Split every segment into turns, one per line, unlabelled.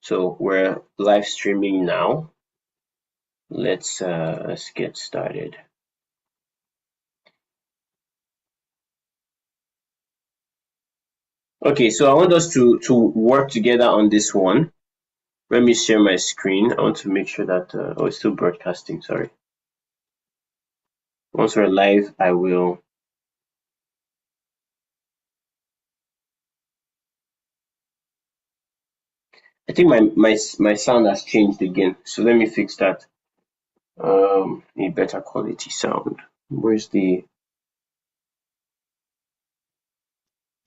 So we're live streaming now. Let's get started. Okay, so I want us to work together on this one. Let me share my screen. I want to make sure that oh, it's still broadcasting. Sorry. Once we're live, I will. I think my sound has changed again. So let me fix that. A better quality sound. Where's the?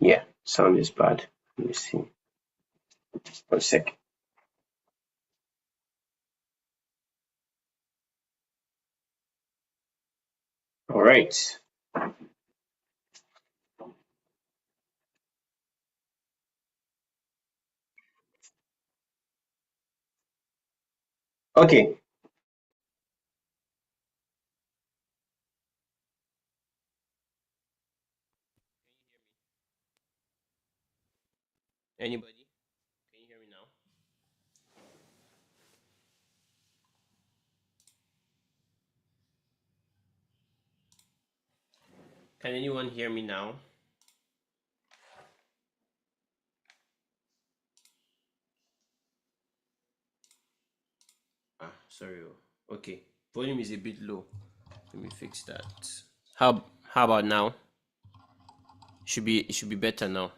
Yeah, sound is bad. Let me see. 1 sec. All right. Okay. Anybody? Can you hear me now? Can anyone hear me now? Ah, sorry. Okay. Volume is a bit low. Let me fix that. How about now? It should be better now.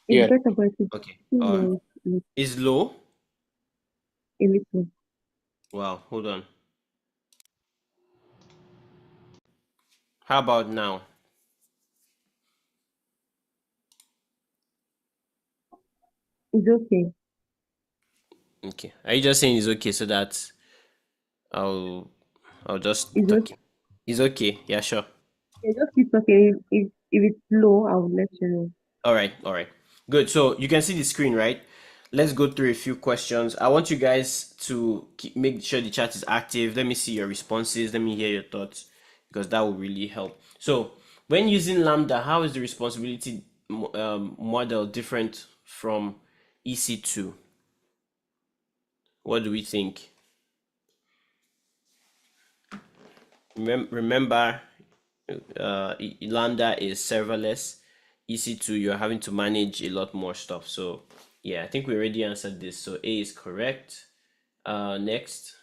It's
Yeah.
better, but it's
Okay.
too low.
Is low?
A little.
Wow, hold on. How about now?
It's okay.
Okay. Are you just saying it's okay so that I'll I'll just
It's
talk?
okay.
It's okay. Yeah, sure.
Yeah, just keep talking. If it's low, I will let you know.
All right, all right. Good. So you can see the screen, right? Let's go through a few questions. I want you guys to make sure the chat is active. Let me see your responses. Let me hear your thoughts because that will really help. So when using Lambda, how is the responsibility model different from EC2? What do we think? Remember, Lambda is serverless. EC2, you're having to manage a lot more stuff. So yeah, I think we already answered this. So A is correct. Next.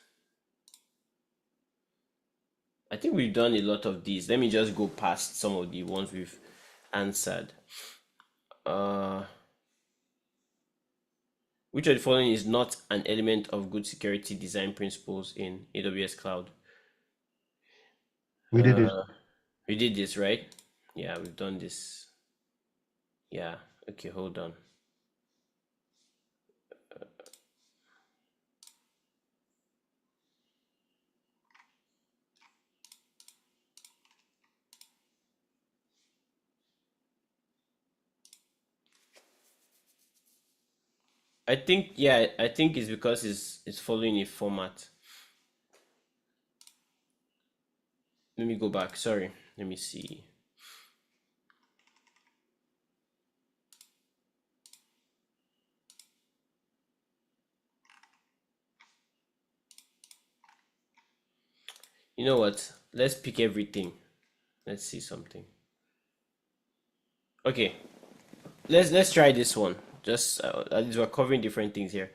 I think we've done a lot of these. Let me just go past some of the ones we've answered. Which of the following is not an element of good security design principles in AWS Cloud?
We did it.
We did this, right? Yeah, we've done this. Yeah, okay, hold on. I think, yeah, I think it's because it's following a format. Let me go back. Sorry. Let me see. You know what? Let's pick everything. Let's see something. Okay. Let's try this one. Just at least we're covering different things here.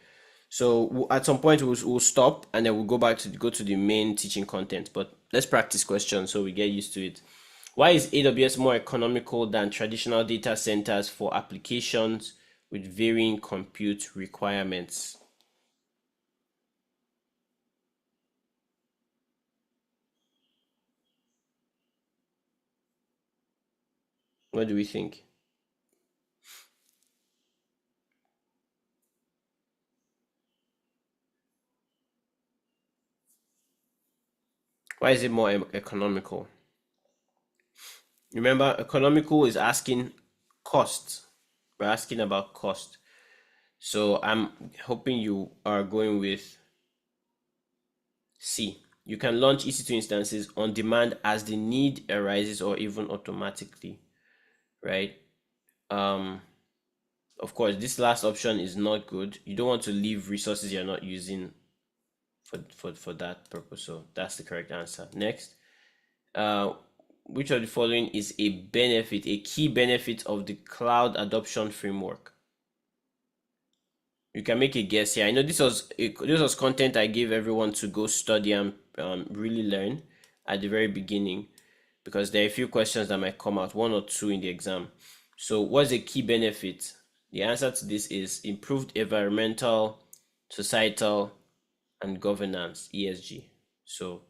So at some point we'll stop and then we'll go back to go to the main teaching content. But let's practice questions so we get used to it. Why is AWS more economical than traditional data centers for applications with varying compute requirements? What do we think? Why is it more economical? Remember, economical is asking cost. We're asking about cost. So I'm hoping you are going with C. You can launch EC2 instances on demand as the need arises or even automatically, right? Um, Of course, this last option is not good. You don't want to leave resources you're not using for that purpose. So that's the correct answer. Next, uh, which of the following is a benefit, a key benefit of the cloud adoption framework? You can make a guess here. I know this was content I gave everyone to go study and really learn at the very beginning, because there are a few questions that might come out, one or two in the exam. So, what's the key benefit? The answer to this is improved environmental, societal, and governance (ESG). So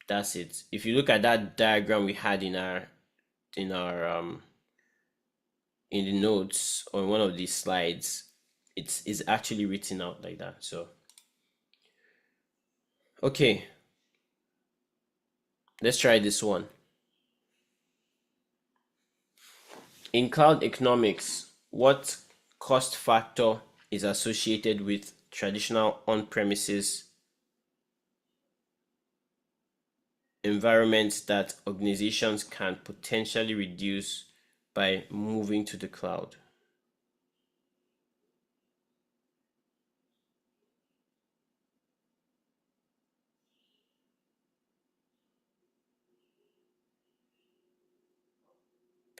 that's it. If you look at that diagram we had in our in the notes on one of these slides, it's actually written out like that. So okay, let's try this one. In cloud economics, what cost factor is associated with traditional on-premises environments that organizations can potentially reduce by moving to the cloud?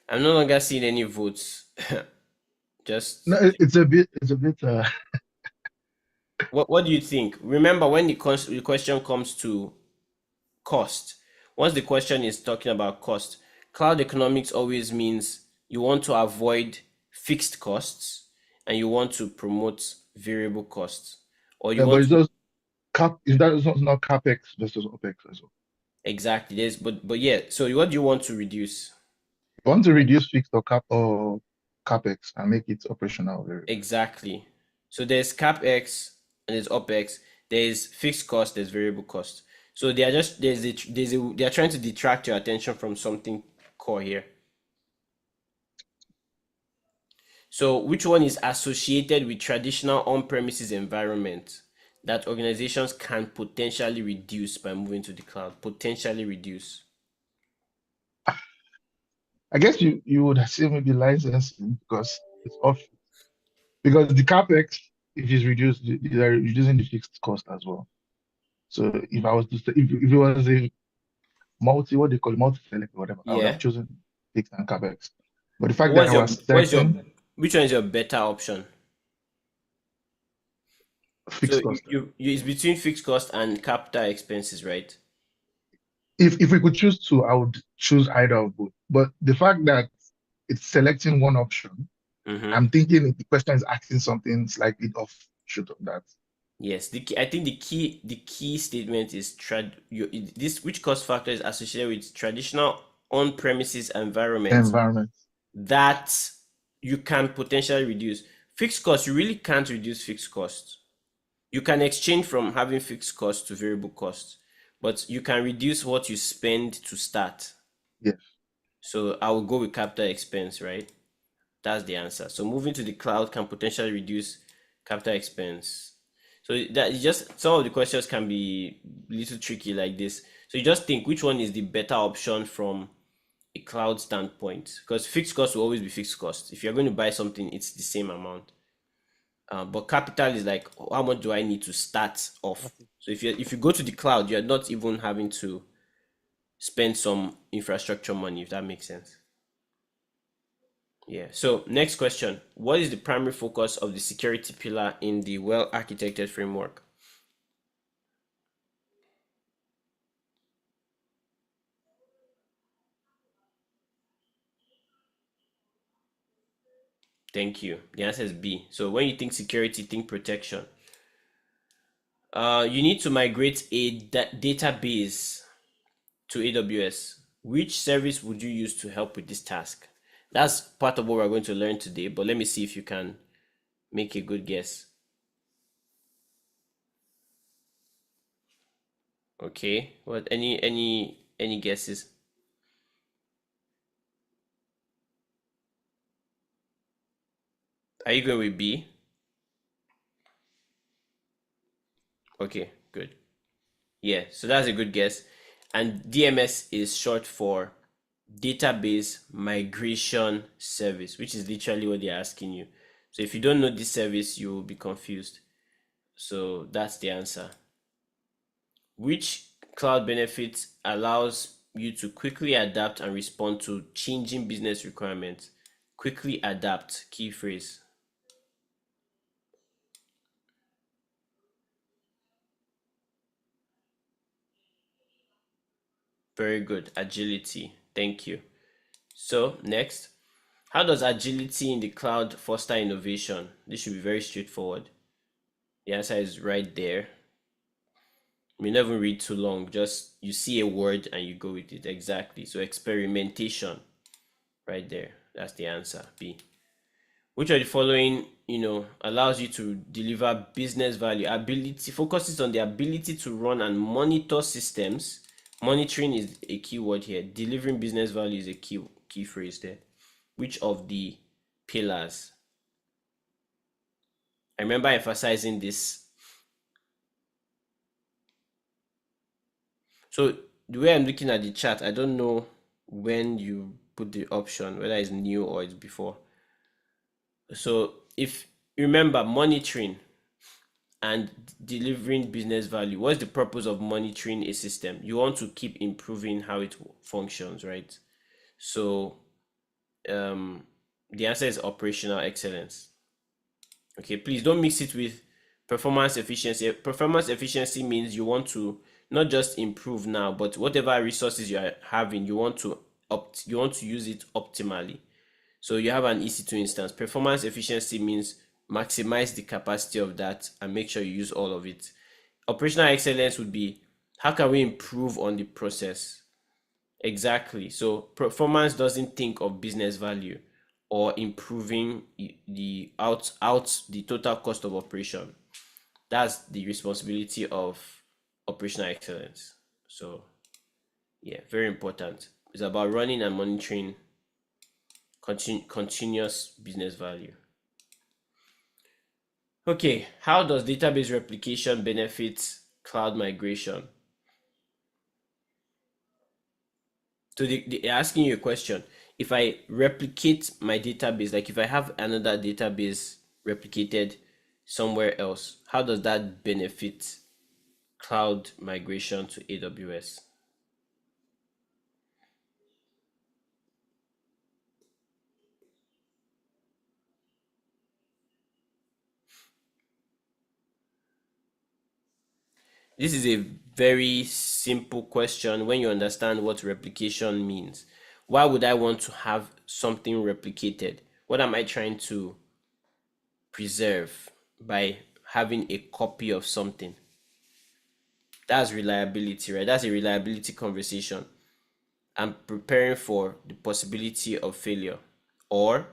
I'm no longer seeing any votes.
No,
Just
it's a bit.
what do you think? Remember, when the question comes to cost, once the question is talking about cost, cloud economics always means you want to avoid fixed costs and you want to promote variable costs, or you
Yeah, but
want
it's
to.
just cap. Is that not capex versus opex as well?
Exactly this, but yeah. So what do you want to reduce?
You want to reduce fixed or capex and make it operational variable.
Exactly. So there's capex and there's opex. There's fixed cost. There's variable cost. So they are just they are trying to detract your attention from something core here. So which one is associated with traditional on-premises environment that organizations can potentially reduce by moving to the cloud? Potentially reduce.
I guess you would say maybe licensing because it's off because the capex if it's reduced, they're reducing the fixed cost as well. So if I was to say if it was a what they call it, multi-select or whatever, I would have
Yeah.
chosen fixed and capex. But the fact that
What's
I
your
was
what's your
selecting
which one is your better option? So
fixed cost.
it's between fixed cost and capital expenses, right?
If we could choose two, I would choose either of both. But the fact that it's selecting one option,
Mm-hmm.
I'm thinking if the question is asking something slightly offshoot of that.
Yes, I think the key statement is this which cost factor is associated with traditional on-premises environment
Environment.
that you can potentially reduce. Fixed costs, you really can't reduce fixed costs. You can exchange from having fixed costs to variable costs, but you can reduce what you spend to start.
Yes.
So I will go with capital expense, right? That's the answer. So moving to the cloud can potentially reduce capital expense. So that is just some of the questions can be a little tricky like this. So you just think which one is the better option from a cloud standpoint, because fixed cost will always be fixed cost. If you're going to buy something, it's the same amount. But capital is like how much do I need to start off?
Okay.
So if you go to the cloud, you're not even having to spend some infrastructure money, if that makes sense. Yeah. So next question. What is the primary focus of the security pillar in the well-architected framework? Thank you. The answer is B. So when you think security, think protection. You need to migrate a database to AWS. Which service would you use to help with this task? That's part of what we're going to learn today, but let me see if you can make a good guess. Okay. What any guesses? Are you going with B? Okay, good. Yeah, so that's a good guess. And DMS is short for Database Migration Service, which is literally what they're asking you. So if you don't know this service, you will be confused. So that's the answer. Which cloud benefit allows you to quickly adapt and respond to changing business requirements? Quickly adapt, key phrase. Very good. Agility. Thank you. So, next, how does agility in the cloud foster innovation? This should be very straightforward. The answer is right there. We never read too long, just you see a word and you go with it. Exactly. So, experimentation, right there. That's the answer. B. Which of the following, allows you to deliver business value? Ability focuses on the ability to run and monitor systems. Monitoring is a key word here. Delivering business value is a key phrase there. Which of the pillars? I remember emphasizing this. So the way I'm looking at the chart, I don't know when you put the option, whether it's new or it's before. So if you remember monitoring and delivering business value, what's the purpose of monitoring a system? You want to keep improving how it functions, right? So the answer is operational excellence. Okay, please don't mix it with performance efficiency. Performance efficiency means you want to not just improve now, but whatever resources you are having, you want to use it optimally. So you have an EC2 instance. Performance efficiency means maximize the capacity of that and make sure you use all of it. Operational excellence would be how can we improve on the process? Exactly. So performance doesn't think of business value or improving the the total cost of operation. That's the responsibility of operational excellence. So yeah, very important. It's about running and monitoring continuous business value. Okay, how does database replication benefit cloud migration? So they're asking you a question. If I replicate my database, like if I have another database replicated somewhere else, how does that benefit cloud migration to AWS? This is a very simple question when you understand what replication means. Why would I want to have something replicated? What am I trying to preserve by having a copy of something? That's reliability, right? That's a reliability conversation. I'm preparing for the possibility of failure, or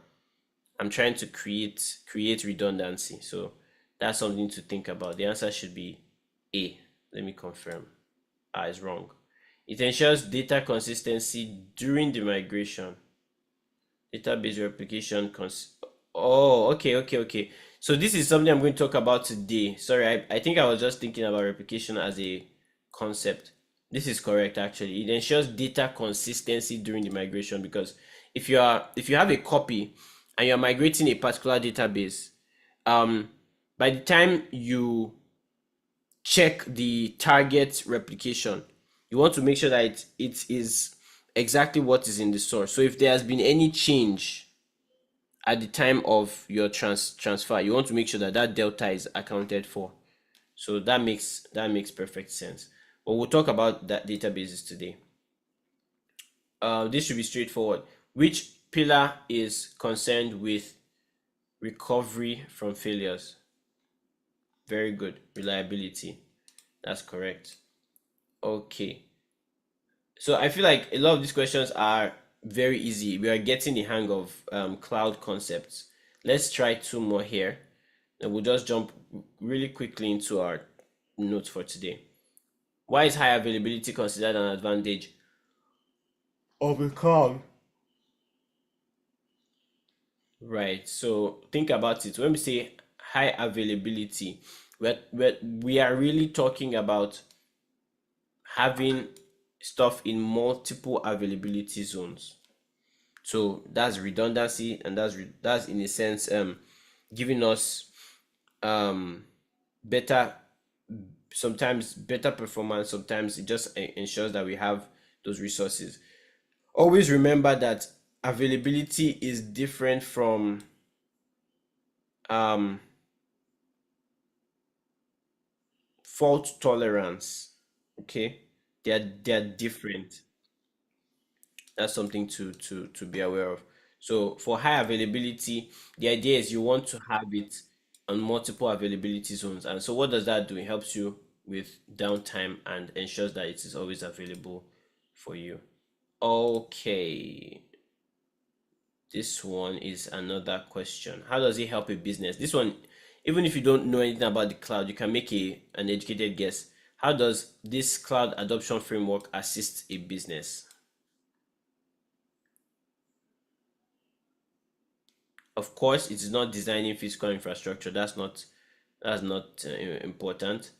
I'm trying to create redundancy. So that's something to think about. The answer should be A. Let me confirm. Is wrong. It ensures data consistency during the migration. Database replication. Oh, okay. So this is something I'm going to talk about today. Sorry, I think I was just thinking about replication as a concept. This is correct actually. It ensures data consistency during the migration, because if you have a copy and you're migrating a particular database, by the time you check the target replication, you want to make sure that it is exactly what is in the source. So if there has been any change at the time of your transfer, you want to make sure that that delta is accounted for. So that makes perfect sense. But we'll talk about that databases today. This should be straightforward. Which pillar is concerned with recovery from failures? Very good. Reliability. That's correct. Okay. So I feel like a lot of these questions are very easy. We are getting the hang of cloud concepts. Let's try two more here. And we'll just jump really quickly into our notes for today. Why is high availability considered an advantage of a cloud? Right. So think about it. When we say high availability, we are really talking about having stuff in multiple availability zones. So that's redundancy, and that's in a sense giving us better, sometimes better performance, sometimes it just ensures that we have those resources. Always remember that availability is different from um, fault tolerance. Okay, they're different. That's something to be aware of. So for high availability, the idea is you want to have it on multiple availability zones. And so what does that do? It helps you with downtime and ensures that it is always available for you. Okay, this one is another question. How does it help a business? This one, even if you don't know anything about the cloud, you can make an educated guess. How does this cloud adoption framework assist a business? Of course, it is not designing physical infrastructure. That's not important.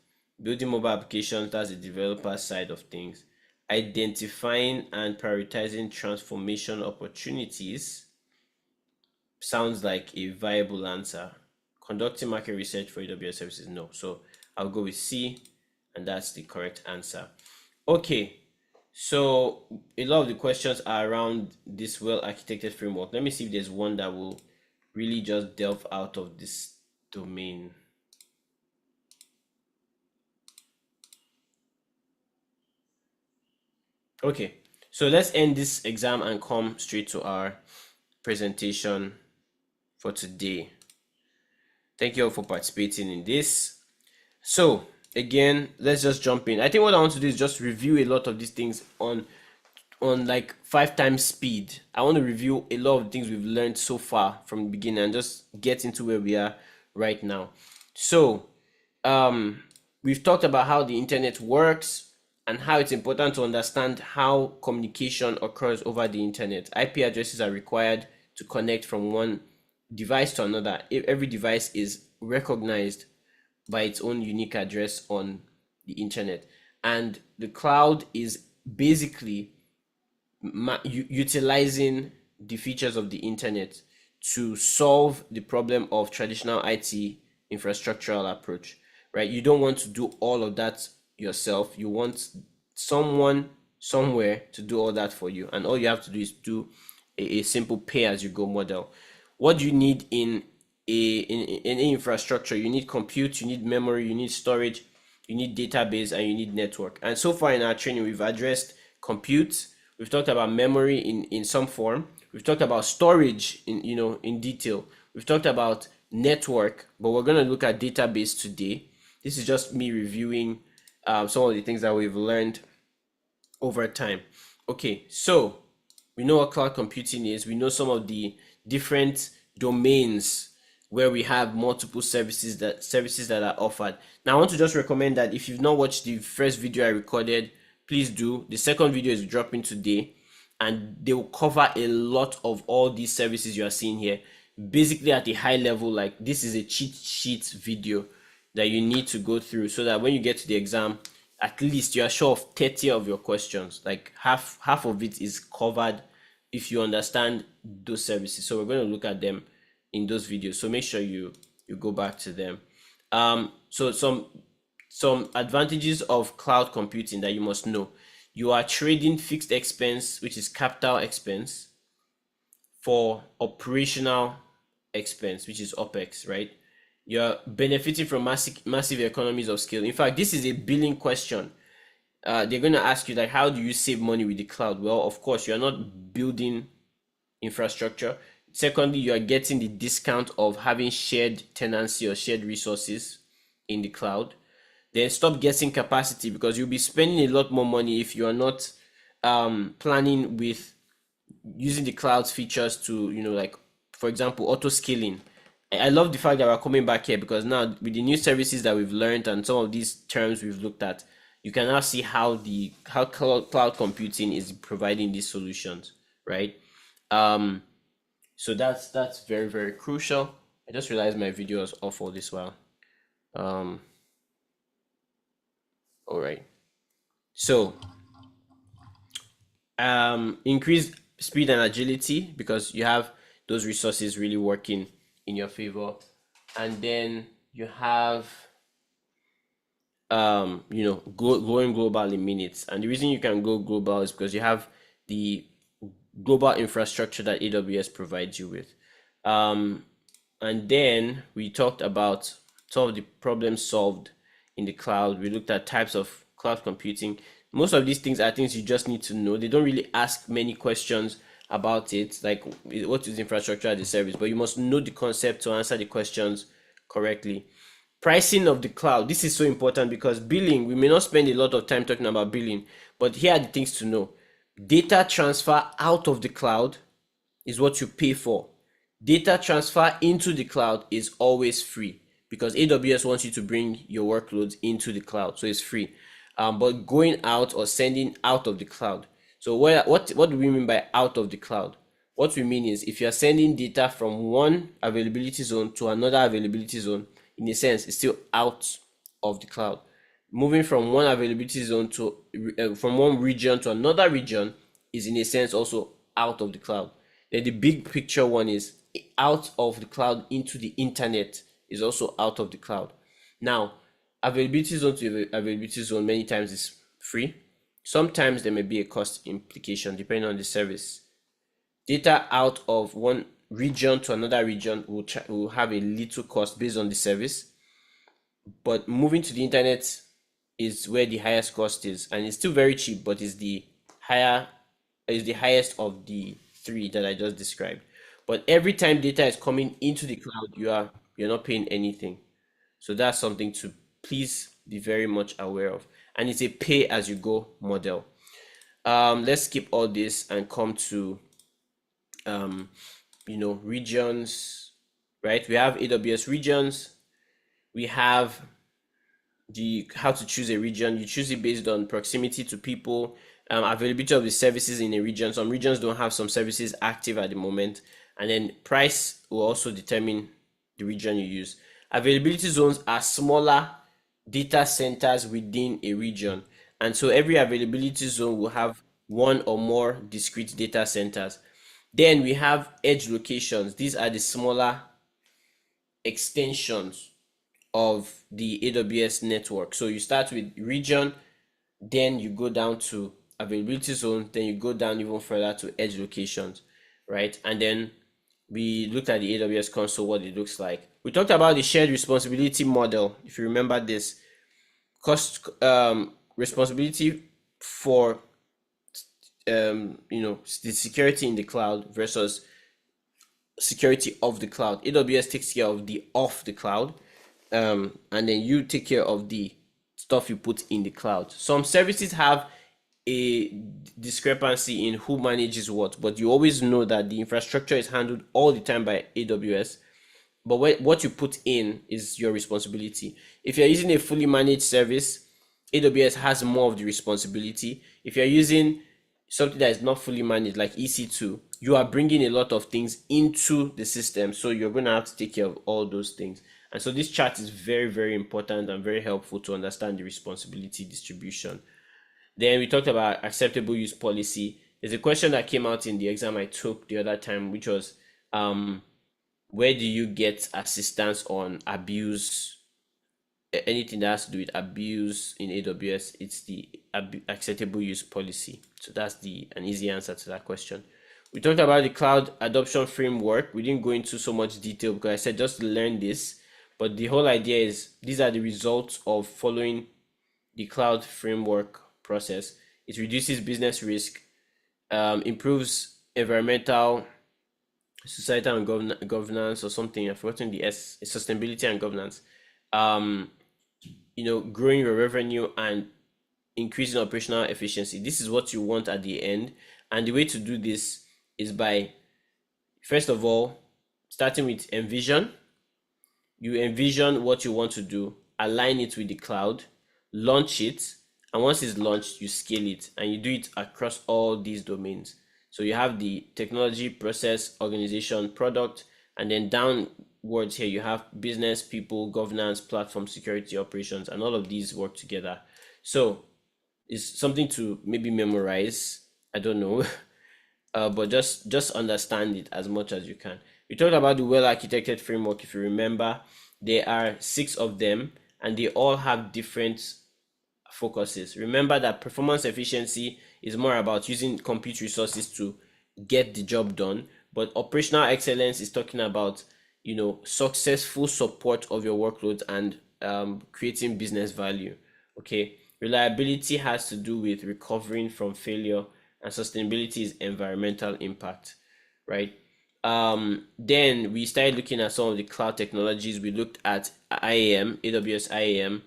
Building mobile applications, that's the developer side of things. Identifying and prioritizing transformation opportunities sounds like a viable answer. Conducting market research for AWS services, no. So I'll go with C, and that's the correct answer. Okay, so a lot of the questions are around this well-architected framework. Let me see if there's one that will really just delve out of this domain. Okay, so let's end this exam and come straight to our presentation for today. Thank you all for participating in this. So again, let's just jump in. I think what I want to do is just review a lot of these things on like 5 times speed. I want to review a lot of things we've learned so far from the beginning and just get into where we are right now. So we've talked about how the internet works and how it's important to understand how communication occurs over the internet. IP addresses are required to connect from one device to another. Every device is recognized by its own unique address on the internet, and the cloud is basically utilizing the features of the internet to solve the problem of traditional IT infrastructural approach, right? You don't want to do all of that yourself. You want someone somewhere to do all that for you, and all you have to do is do a simple pay-as-you-go model. What do you need in any infrastructure? You need compute, you need memory, you need storage, you need database, and you need network. And so far in our training, we've addressed compute, we've talked about memory in some form, we've talked about storage in detail, we've talked about network, but we're going to look at database today. This is just me reviewing some of the things that we've learned over time. Okay, so we know what cloud computing is. We know some of the different domains where we have multiple services that are offered. Now I want to just recommend that if you've not watched the first video I recorded, please do. The second video is dropping today, and they will cover a lot of all these services you are seeing here. Basically at a high level, like this is a cheat sheet video that you need to go through so that when you get to the exam, at least you are sure of 30 of your questions. Like half of it is covered if you understand those services. So we're going to look at them in those videos. So make sure you go back to them. So some advantages of cloud computing that you must know. You are trading fixed expense, which is capital expense, for operational expense, which is OPEX, right? You're benefiting from massive economies of scale. In fact, this is a billing question. They're going to ask you, like, how do you save money with the cloud? Well, of course, you're not building infrastructure. Secondly, you are getting the discount of having shared tenancy or shared resources in the cloud. Then stop guessing capacity, because you'll be spending a lot more money if you are not planning with using the cloud's features to, like, for example, auto scaling. I love the fact that we're coming back here, because now with the new services that we've learned and some of these terms we've looked at, you can now see how cloud computing is providing these solutions, right? So that's very, very crucial. I just realized my video was off all this while. All right. So increased speed and agility, because you have those resources really working in your favor. and then you have going global in minutes. And the reason you can go global is because you have the global infrastructure that AWS provides you with. Um, and then we talked about some of the problems solved in the cloud. We looked at types of cloud computing. Most of these things are things you just need to know. They don't really ask many questions about it, like what is infrastructure as a service, but you must know the concept to answer the questions correctly. Pricing of the cloud. This is so important because billing, we may not spend a lot of time talking about billing, but here are the things to know. Data transfer out of the cloud is what you pay for. Data transfer into the cloud is always free because AWS wants you to bring your workloads into the cloud, so it's free. But going out or sending out of the cloud. So what do we mean by out of the cloud? What we mean is if you are sending data from one availability zone to another availability zone, in a sense, it's still out of the cloud. Moving from one availability zone to from one region to another region is in a sense also out of the cloud. Then the big picture one is out of the cloud into the internet is also out of the cloud. Now, availability zone to availability zone many times is free. Sometimes there may be a cost implication depending on the service. Data out of one region to another region will have a little cost based on the service, but moving to the internet is where the highest cost is, and it's still very cheap, but is the highest of the three that I just described. But every time data is coming into the cloud, you're not paying anything. So that's something to please be very much aware of. And it's a pay as you go model. Let's skip all this and come to regions, right? We have AWS regions. We have the how to choose a region. You choose it based on proximity to people, availability of the services in a region. Some regions don't have some services active at the moment, and then price will also determine the region you use. Availability zones are smaller data centers within a region, and so every availability zone will have one or more discrete data centers. Then we have edge locations. These are the smaller extensions of the AWS network. So you start with region, then you go down to availability zone, then you go down even further to edge locations, right? And then we looked at the AWS console, what it looks like. We talked about the shared responsibility model. If you remember this, cost responsibility for the security in the cloud versus security of the cloud. AWS takes care of the off the cloud, and then you take care of the stuff you put in the cloud. Some services have a discrepancy in who manages what, but you always know that the infrastructure is handled all the time by AWS. But what you put in is your responsibility. If you're using a fully managed service, AWS has more of the responsibility. If you're using something that is not fully managed, like EC2, you are bringing a lot of things into the system. So you're going to have to take care of all those things. And so this chart is very, very important and very helpful to understand the responsibility distribution. Then we talked about acceptable use policy. There's a question that came out in the exam I took the other time, which was, where do you get assistance on abuse? Anything that has to do with abuse in AWS, it's the acceptable use policy. So that's an easy answer to that question. We talked about the cloud adoption framework. We didn't go into so much detail because I said just learn this, but the whole idea is these are the results of following the cloud framework process. It reduces business risk, improves environmental, societal and governance or something. I've forgotten the S, sustainability and governance. Growing your revenue and increasing operational efficiency. This is what you want at the end. And the way to do this is by, first of all, starting with envision. You envision what you want to do, align it with the cloud, launch it, and once it's launched, you scale it, and you do it across all these domains. So you have the technology, process, organization, product, and then downwards here you have business, people, governance, platform, security, operations, and all of these work together. So it's something to maybe memorize. I don't know, but just understand it as much as you can. We talked about the well-architected framework, if you remember. There are 6 of them, and they all have different focuses. Remember that performance efficiency is more about using compute resources to get the job done, but operational excellence is talking about, successful support of your workloads and creating business value. Okay, reliability has to do with recovering from failure, and sustainability is environmental impact, right? Then we started looking at some of the cloud technologies. We looked at IAM, AWS IAM,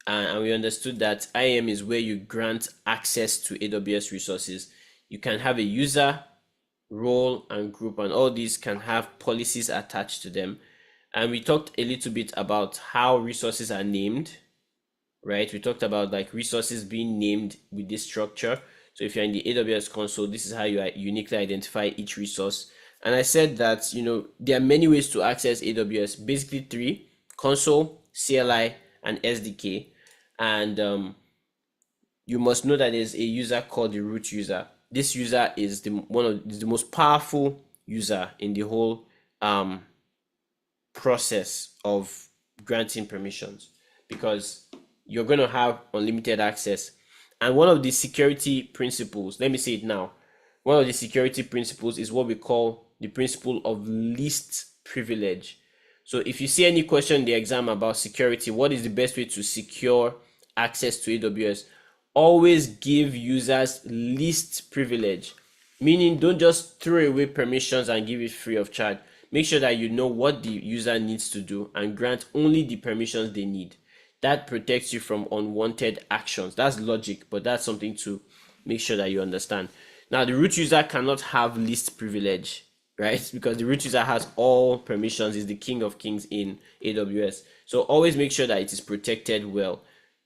and we understood that IAM is where you grant access to AWS resources. You can have a user, role, and group, and all these can have policies attached to them. And we talked a little bit about how resources are named, right? We talked about like resources being named with this structure. So if you're in the AWS console, this is how you uniquely identify each resource. And I said that, there are many ways to access AWS, basically 3: console, CLI, and SDK. And you must know that there's a user called the root user. This user is the most powerful user in the whole process of granting permissions, because you're going to have unlimited access. And one of the security principles, let me say it now, one of the security principles is what we call the principle of least privilege. So if you see any question in the exam about security, what is the best way to secure access to AWS? Always give users least privilege, meaning don't just throw away permissions and give it free of charge. Make sure that you know what the user needs to do and grant only the permissions they need. That protects you from unwanted actions. That's logic, but that's something to make sure that you understand. Now, the root user cannot have least privilege, right? Because the root user has all permissions, is the king of kings in AWS. So always make sure that it is protected well.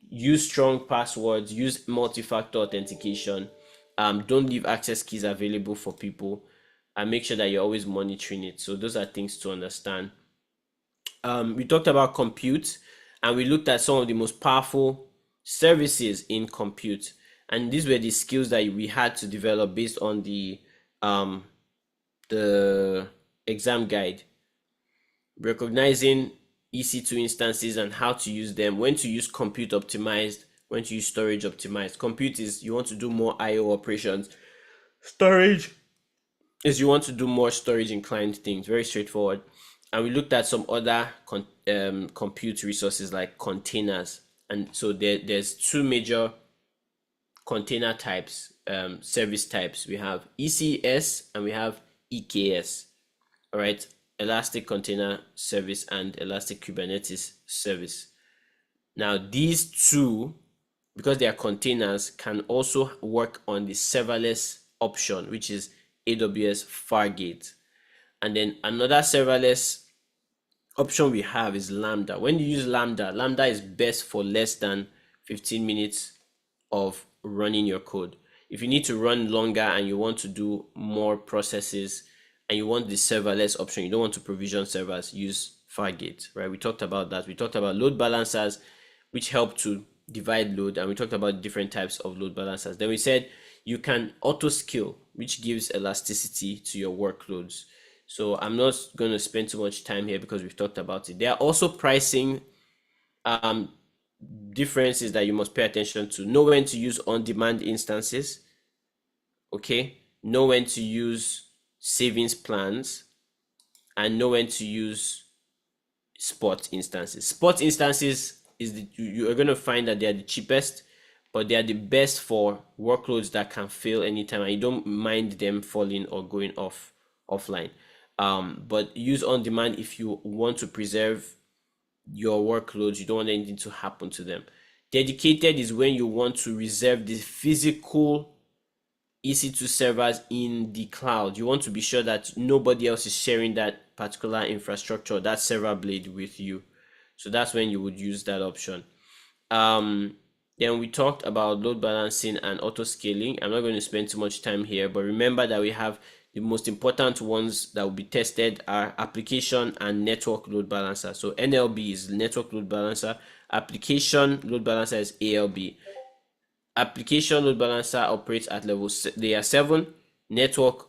Use strong passwords, use multi-factor authentication. Don't leave access keys available for people, and make sure that you're always monitoring it. So those are things to understand. We talked about compute, and we looked at some of the most powerful services in compute, and these were the skills that we had to develop based on the exam guide. Recognizing EC2 instances and how to use them, when to use compute optimized, when to use storage optimized. Compute is you want to do more IO operations. Storage is you want to do more storage in client things. Very straightforward. And we looked at some other compute resources like containers. And so there's 2 major container types, service types. We have ECS and we have EKS. All right, Elastic Container Service and Elastic Kubernetes Service. Now, these 2, because they are containers, can also work on the serverless option, which is AWS Fargate. And then another serverless option we have is Lambda. When you use Lambda, Lambda is best for less than 15 minutes of running your code. If you need to run longer and you want to do more processes and you want the serverless option, you don't want to provision servers, use Fargate, right? We talked about that. We talked about load balancers, which help to divide load, and we talked about different types of load balancers. Then we said you can auto scale, which gives elasticity to your workloads. So I'm not going to spend too much time here because we've talked about it. There are also pricing differences that you must pay attention to. Know when to use on-demand instances, okay? Know when to use savings plans, and know when to use spot instances. Spot instances is you are going to find that they are the cheapest, but they are the best for workloads that can fail anytime, and you don't mind them falling or going offline. But use on demand if you want to preserve your workloads. You don't want anything to happen to them. Dedicated is when you want to reserve the physical EC2 servers in the cloud. You want to be sure that nobody else is sharing that particular infrastructure, that server blade with you. So that's when you would use that option. Then we talked about load balancing and auto scaling. I'm not going to spend too much time here, but remember that we have the most important ones that will be tested are application and network load balancer. So NLB is network load balancer. Application load balancer is ALB. Application load balancer operates at layer 7. Network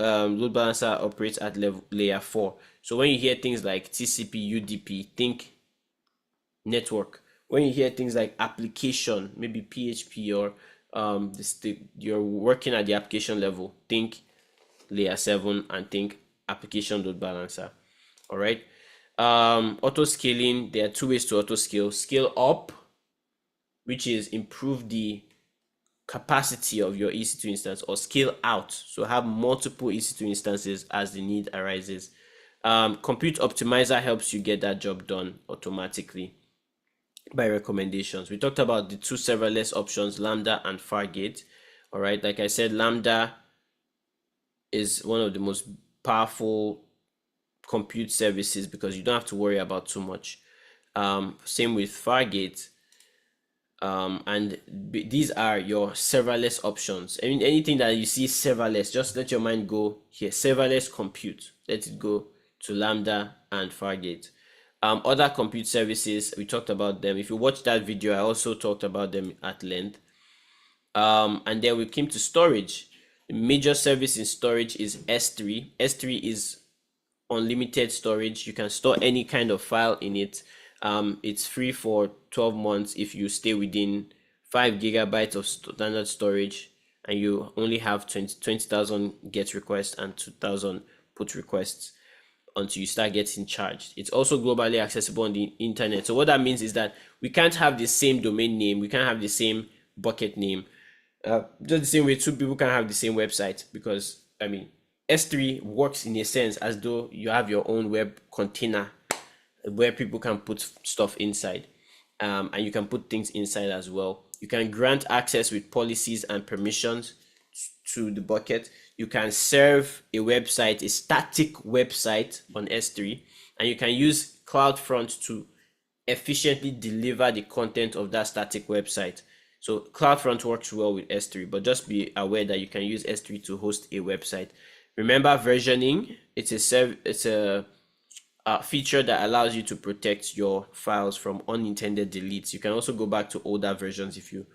load balancer operates at layer 4. So when you hear things like TCP, UDP, think network. When you hear things like application, maybe PHP or you're working at the application level, think layer 7 and think application load balancer. All right. Auto scaling, there are two ways to auto scale. Scale up, which is improve the capacity of your EC2 instance, or scale out, so have multiple EC2 instances as the need arises. Compute optimizer helps you get that job done automatically by recommendations. We talked about the two serverless options, Lambda and Fargate. All right, like I said, Lambda is one of the most powerful compute services because you don't have to worry about too much. Same with Fargate. And these are your serverless options. I mean, anything that you see serverless, just let your mind go here. Serverless compute, let it go to Lambda and Fargate. Other compute services, we talked about them. If you watch that video, I also talked about them at length. And then we came to storage. The major service in storage is S3. S3 is unlimited storage. You can store any kind of file in it. It's free for 12 months if you stay within 5 gigabytes of standard storage and you only have 20,000 get requests and 2,000 put requests until you start getting charged. It's also globally accessible on the internet. So what that means is that we can't have the same domain name. We can't have the same bucket name. Just the same way two people can have the same website, because I mean, S3 works in a sense as though you have your own web container where people can put stuff inside, and you can put things inside as well. You can grant access with policies and permissions to the bucket. You can serve a website, a static website on S3, and you can use CloudFront to efficiently deliver the content of that static website. So CloudFront works well with S3, but just be aware that you can use S3 to host a website. Remember versioning, it's a feature that allows you to protect your files from unintended deletes. You can also go back to older versions if you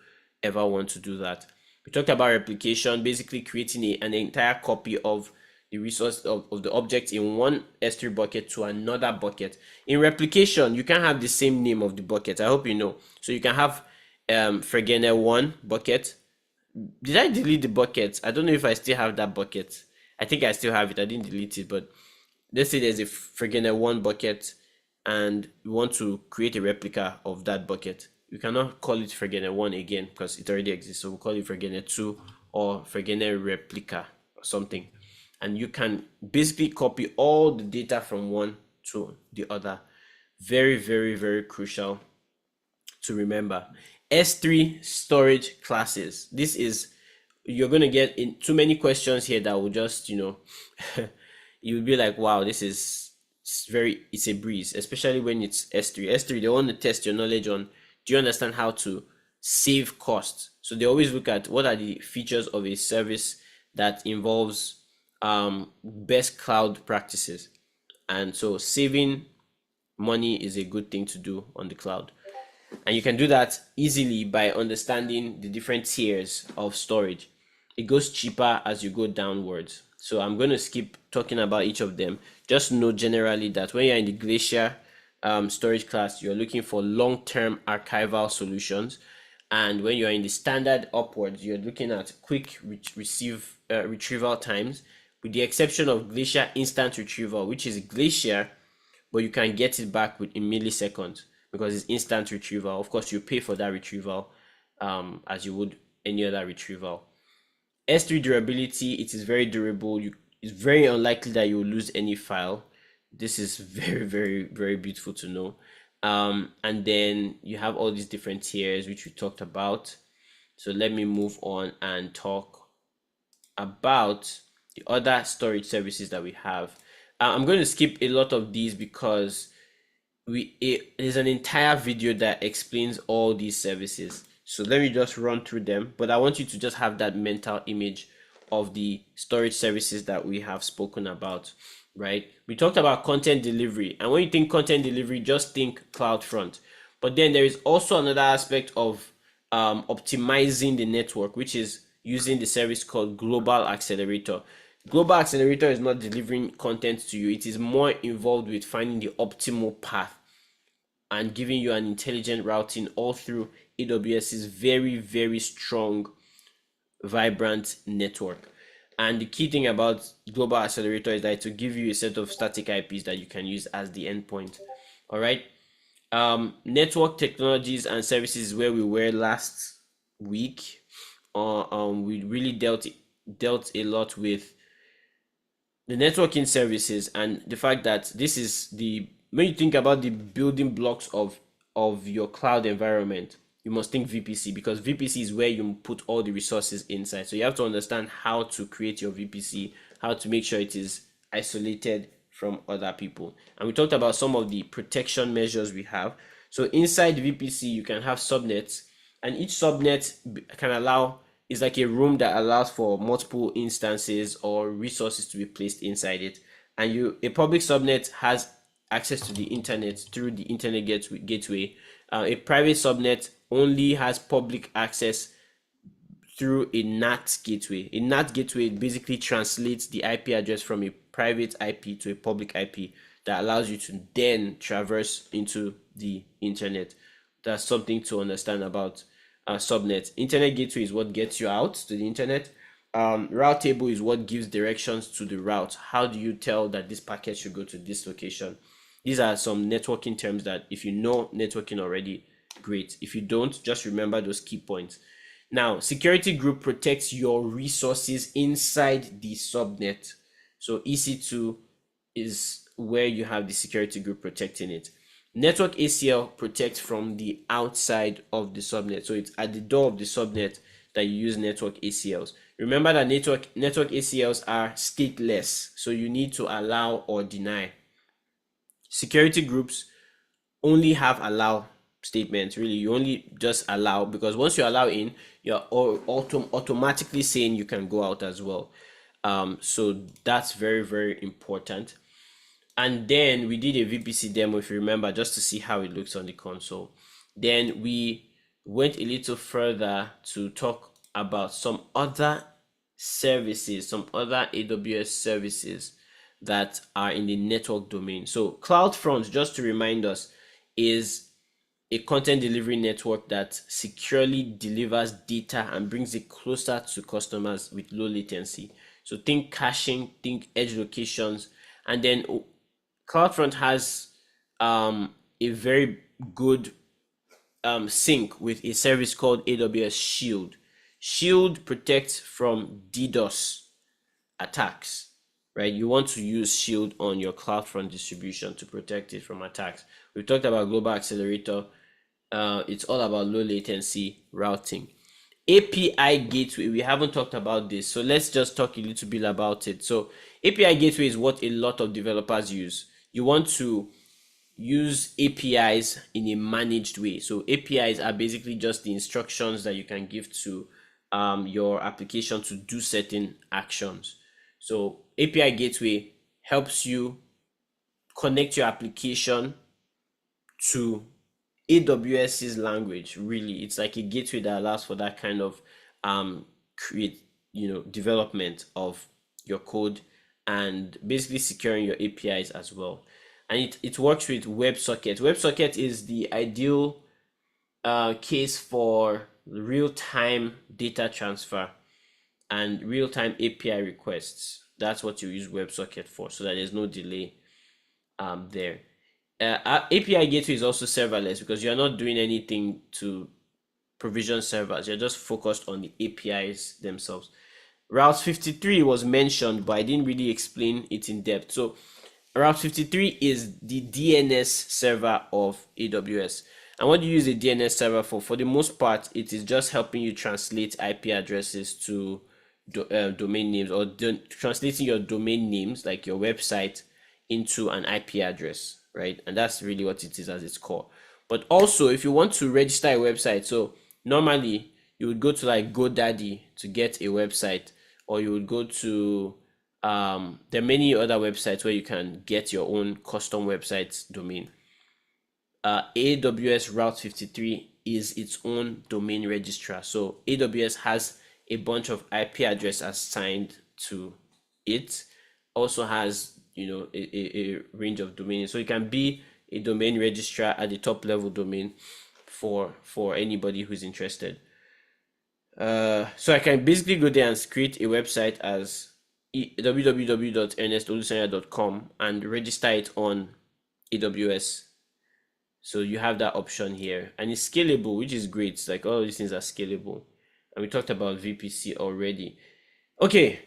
ever want to do that. We talked about replication, basically creating an entire copy of the resource of the object in one S3 bucket to another bucket. In replication, you can have the same name of the bucket. I hope you know. So you can have Fregene1 bucket. Did I delete the bucket? I don't know if I still have that bucket. I think I still have it. I didn't delete it, but let's say there's a Fregene1 bucket and we want to create a replica of that bucket. We cannot call it Fregene1 again because it already exists. So we'll call it Fregene2 or Fregene replica or something. And you can basically copy all the data from one to the other. Very, very, very crucial to remember. S3 storage classes. This is, you're going to get in too many questions here that will just, you'll be like, wow, this is it's a breeze, especially when it's S3. S3, they want to test your knowledge on, do you understand how to save costs? So they always look at what are the features of a service that involves best cloud practices. And so saving money is a good thing to do on the cloud. And you can do that easily by understanding the different tiers of storage. It goes cheaper as you go downwards. So I'm going to skip talking about each of them. Just know generally that when you're in the Glacier storage class, you're looking for long-term archival solutions. And when you're in the standard upwards, you're looking at quick retrieval times, with the exception of Glacier instant retrieval, which is Glacier, but you can get it back in milliseconds because it's instant retrieval. Of course, you pay for that retrieval as you would any other retrieval. S3 durability, it is very durable. It's very unlikely that you will lose any file. This is very, very, very beautiful to know. And then you have all these different tiers, which we talked about. So let me move on and talk about the other storage services that we have. I'm going to skip a lot of these because there's an entire video that explains all these services. So let me just run through them, but I want you to just have that mental image of the storage services that we have spoken about, right? We talked about content delivery, and when you think content delivery, just think CloudFront. But then there is also another aspect of optimizing the network, which is using the service called Global Accelerator. Global Accelerator is not delivering content to you. It is more involved with finding the optimal path and giving you an intelligent routing all through AWS's very, very strong, vibrant network. And the key thing about Global Accelerator is that it will give you a set of static IPs that you can use as the endpoint. All right. Network technologies and services is where we were last week. We really dealt a lot with the networking services and the fact that this is the when you think about the building blocks of your cloud environment, you must think VPC, because VPC is where you put all the resources inside. So you have to understand how to create your VPC, how to make sure it is isolated from other people. And we talked about some of the protection measures we have. So inside VPC, you can have subnets, and each subnet can allow is like a room that allows for multiple instances or resources to be placed inside it. And a public subnet has access to the internet through the internet gateway. A private subnet only has public access through a NAT gateway. A NAT gateway basically translates the IP address from a private IP to a public IP that allows you to then traverse into the internet. That's something to understand about subnet. Internet gateway is what gets you out to the internet. Route table is what gives directions to the route. How do you tell that this packet should go to this location? These are some networking terms that if you know networking already, great. If you don't, just remember those key points. Now, security group protects your resources inside the subnet. So EC2 is where you have the security group protecting it. Network ACL protects from the outside of the subnet. So it's at the door of the subnet that you use network ACLs. Remember that network ACLs are stateless. So you need to allow or deny. Security groups only have allow statements. Really, you only just allow, because once you allow in, you're automatically saying you can go out as well. So that's very, very important. And then we did a VPC demo, if you remember, just to see how it looks on the console. Then we went a little further to talk about some other services, some other AWS services that are in the network domain. So CloudFront, just to remind us, is a content delivery network that securely delivers data and brings it closer to customers with low latency. So think caching, think edge locations, and then CloudFront has a very good sync with a service called AWS Shield. Shield protects from DDoS attacks, right? You want to use Shield on your CloudFront distribution to protect it from attacks. We talked about Global Accelerator. It's all about low latency routing. API gateway, we haven't talked about this, so let's just talk a little bit about it. So API gateway is what a lot of developers use. You want to use APIs in a managed way. So APIs are basically just the instructions that you can give to your application to do certain actions. So API gateway helps you connect your application to AWS's language. Really, it's like a gateway that allows for that kind of development of your code and basically securing your APIs as well. And it works with WebSocket. WebSocket is the ideal case for real-time data transfer and real-time API requests. That's what you use WebSocket for, so that there's no delay there. API gateway is also serverless because you're not doing anything to provision servers. You're just focused on the APIs themselves. Route 53 was mentioned, but I didn't really explain it in depth. So Route 53 is the DNS server of AWS. And what do you use a DNS server for? For the most part, it is just helping you translate IP addresses to domain names, or translating your domain names, like your website, into an IP address, right? And that's really what it is as its core. But also, if you want to register a website, so normally you would go to like GoDaddy to get a website, or you would go to there are many other websites where you can get your own custom websites domain. AWS Route 53 is its own domain registrar. So AWS has a bunch of IP address assigned to it also has, a range of domains. So it can be a domain registrar at the top level domain for anybody who's interested. So I can basically go there and create a website as www.ernestolusonya.com and register it on AWS. So you have that option here, and it's scalable, which is great. It's like all of these things are scalable, and we talked about VPC already. Okay,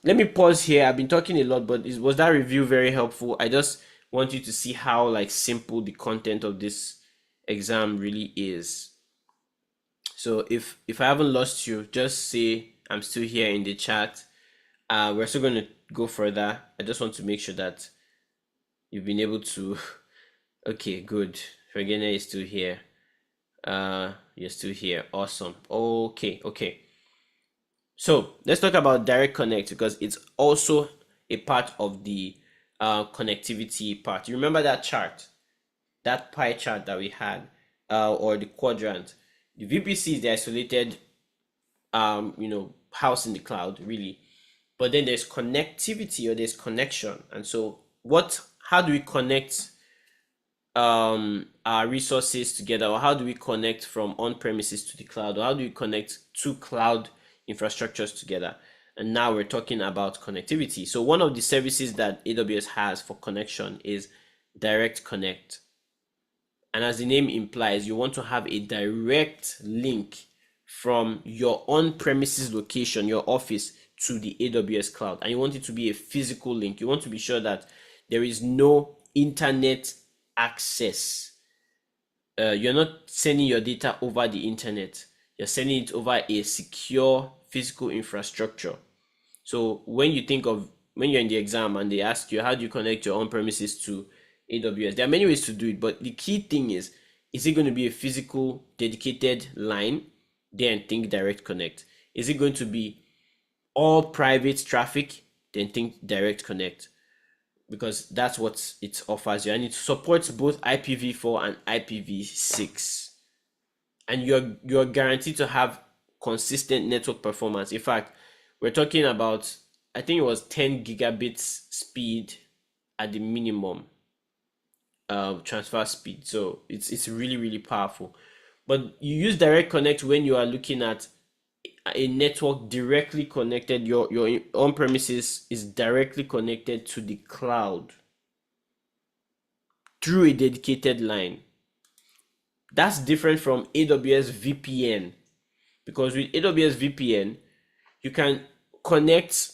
let me pause here. I've been talking a lot, but was that review very helpful? I just want you to see how like simple the content of this exam really is. So if I haven't lost you, just say I'm still here in the chat. We're still going to go further. I just want to make sure that you've been able to. Okay, good. Regina is still here. You're still here. Awesome. Okay. So let's talk about direct connect, because it's also a part of the connectivity part. You remember that chart, that pie chart that we had, or the quadrant? The VPC is the isolated, house in the cloud, really. But then there's connectivity, or there's connection. And so how do we connect our resources together, or how do we connect from on-premises to the cloud, or how do we connect two cloud infrastructures together? And now we're talking about connectivity. So one of the services that AWS has for connection is Direct Connect. And as the name implies, you want to have a direct link from your on-premises location, your office, to the AWS cloud. And you want it to be a physical link. You want to be sure that there is no internet access. You're not sending your data over the internet. You're sending it over a secure physical infrastructure. So when you're in the exam and they ask you, how do you connect your on-premises to AWS? There are many ways to do it, but the key thing is it going to be a physical dedicated line? Then think direct connect. Is it going to be all private traffic? Then think direct connect, because that's what it offers you, and it supports both IPv4 and IPv6, and you're guaranteed to have consistent network performance. In fact, we're talking about, I think it was 10 gigabits speed at the minimum transfer speed. So it's really, really powerful. But you use direct connect when you are looking at a network directly connected. Your on premises is directly connected to the cloud through a dedicated line. That's different from AWS VPN, because with AWS VPN, you can connect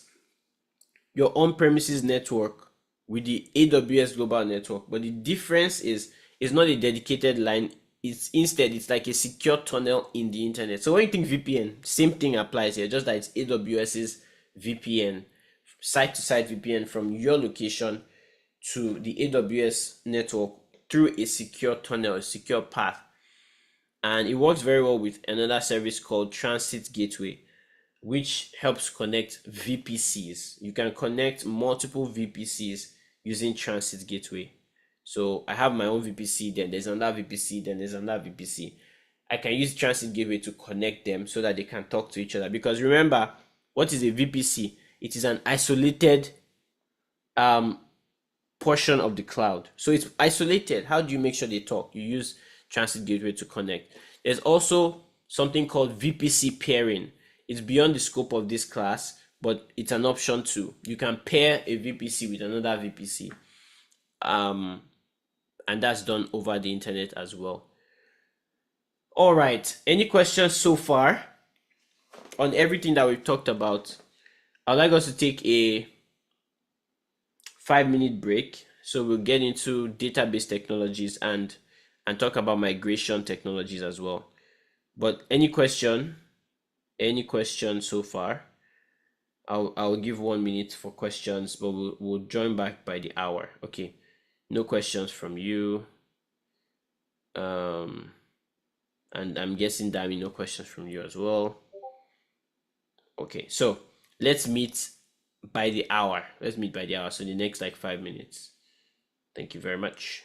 your on-premises network with the AWS global network, but the difference is it's not a dedicated line. It's like a secure tunnel in the internet. So when you think VPN, same thing applies here, just that it's AWS's VPN, site-to-site VPN from your location to the AWS network through a secure tunnel, a secure path. And it works very well with another service called Transit Gateway, which helps connect VPCs. You can connect multiple VPCs using Transit Gateway. So I have my own VPC, then there's another VPC, then there's another VPC. I can use Transit Gateway to connect them so that they can talk to each other. Because remember, what is a VPC? It is an isolated portion of the cloud. So it's isolated. How do you make sure they talk? You use Transit Gateway to connect. There's also something called VPC pairing. It's beyond the scope of this class, but it's an option too. You can pair a VPC with another VPC. And that's done over the internet as well. All right. Any questions so far on everything that we've talked about? I'd like us to take a 5-minute break. So we'll get into database technologies and talk about migration technologies as well. But any question so far? I'll give 1 minute for questions, but we'll join back by the hour. Okay. No questions from you. And I'm guessing Dami, no questions from you as well. Okay, so let's meet by the hour. Let's meet by the hour. So the next like 5 minutes. Thank you very much.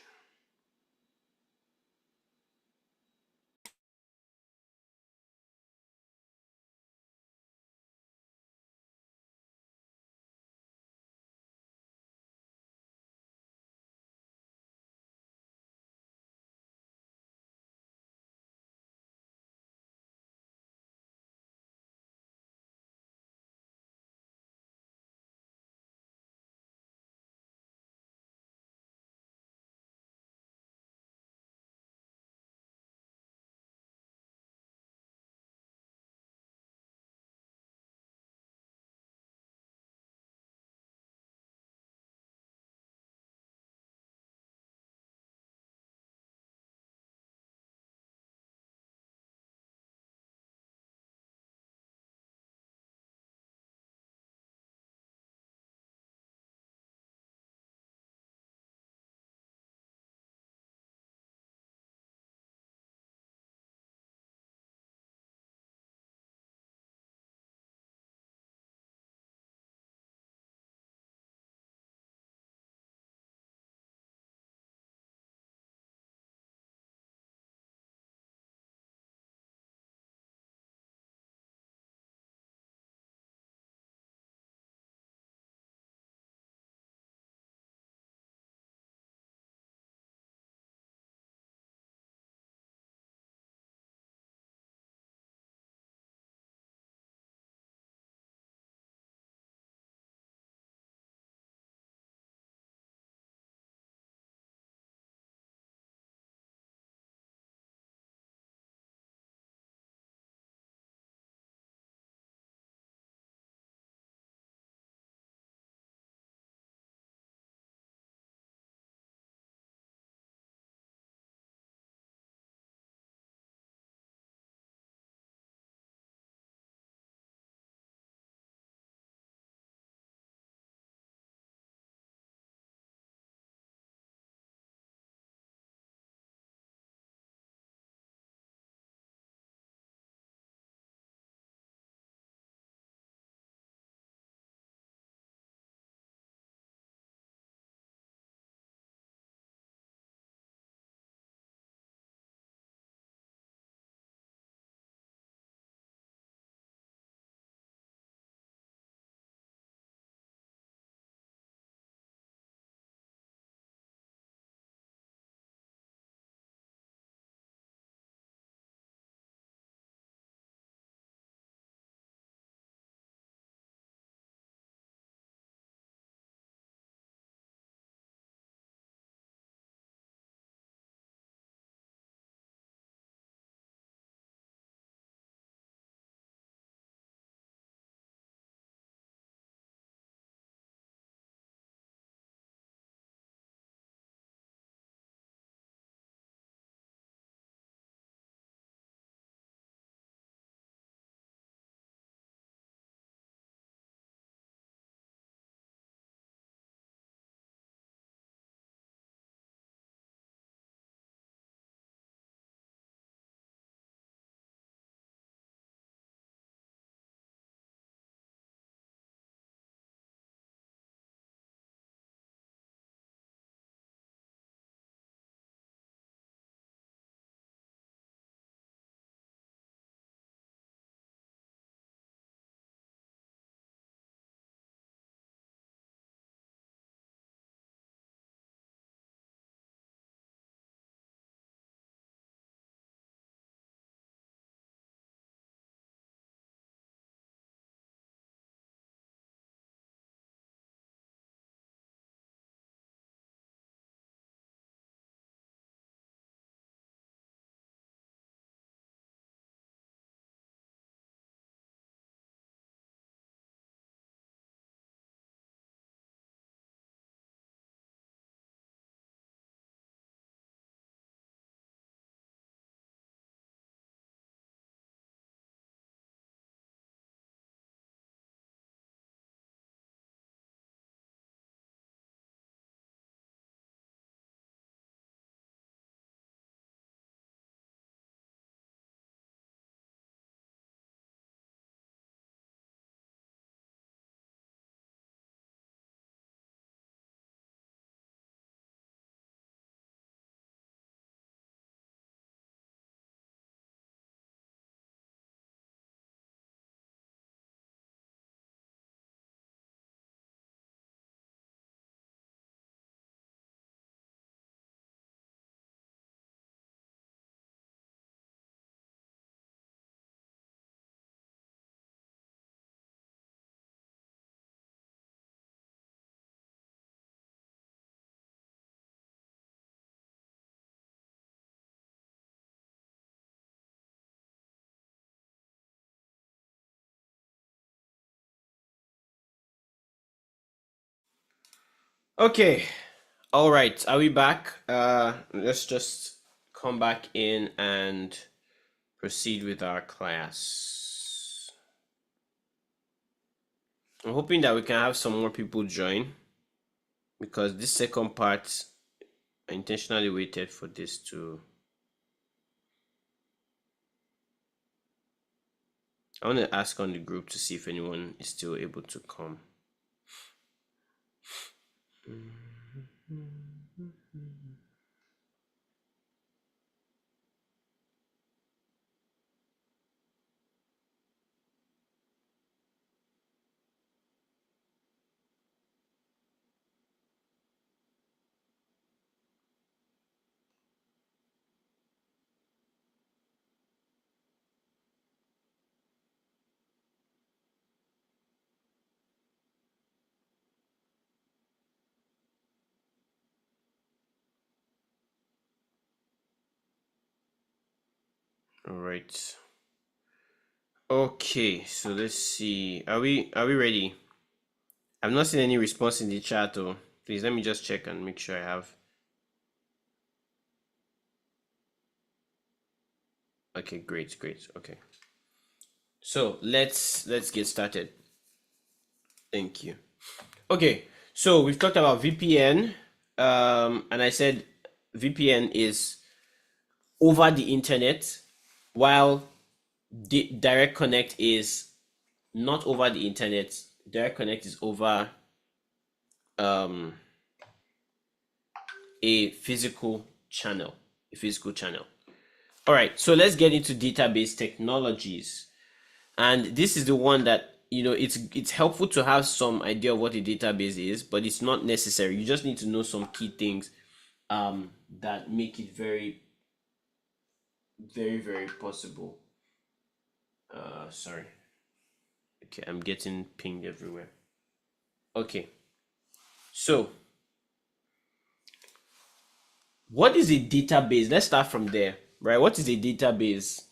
Okay. All right. Are we back? Let's just come back in and proceed with our class. I'm hoping that we can have some more people join because this second part, I intentionally waited for this to. I want to ask on the group to see if anyone is still able to come. All right. Okay, so let's see. Are we ready? I've not seen any response in the chat though. Please let me just check and make sure I have. Okay, great. Okay. So let's get started. Thank you. Okay, so we've talked about VPN, and I said VPN is over the internet, while the Direct Connect is not over the internet. Direct Connect is over um, a physical channel. A physical channel. All right, so let's get into database technologies. And this is the one that, it's helpful to have some idea of what a database is, but it's not necessary. You just need to know some key things that make it very, very, very possible. Sorry. Okay, I'm getting pinged everywhere. Okay, so what is a database? Let's start from there, right? What is a database?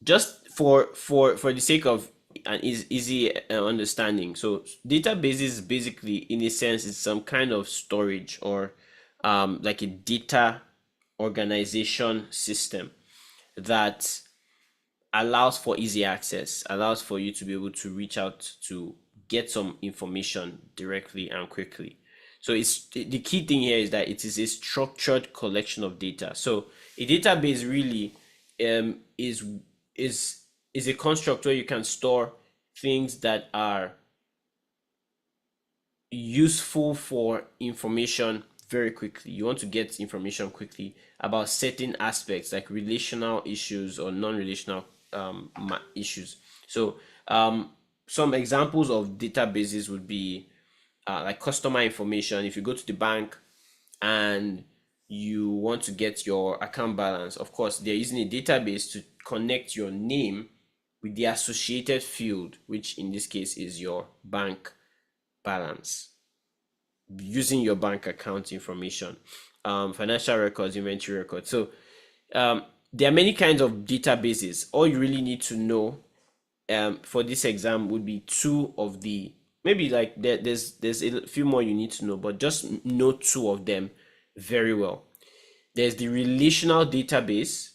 Just for the sake of an easy understanding. So databases basically, in a sense, is some kind of storage or like a data organization system that allows for easy access, allows for you to be able to reach out to get some information directly and quickly. So it's the key thing here is that it is a structured collection of data. So a database really is is a construct where you can store things that are useful for information very quickly. You want to get information quickly about certain aspects like relational issues or non-relational issues. So some examples of databases would be like customer information. If you go to the bank and you want to get your account balance, of course, they're using a database to connect your name with the associated field, which in this case is your bank balance, using your bank account information, financial records, inventory records. So there are many kinds of databases. All you really need to know for this exam would be two of the, maybe like there's a few more you need to know, but just know two of them very well. There's the relational database,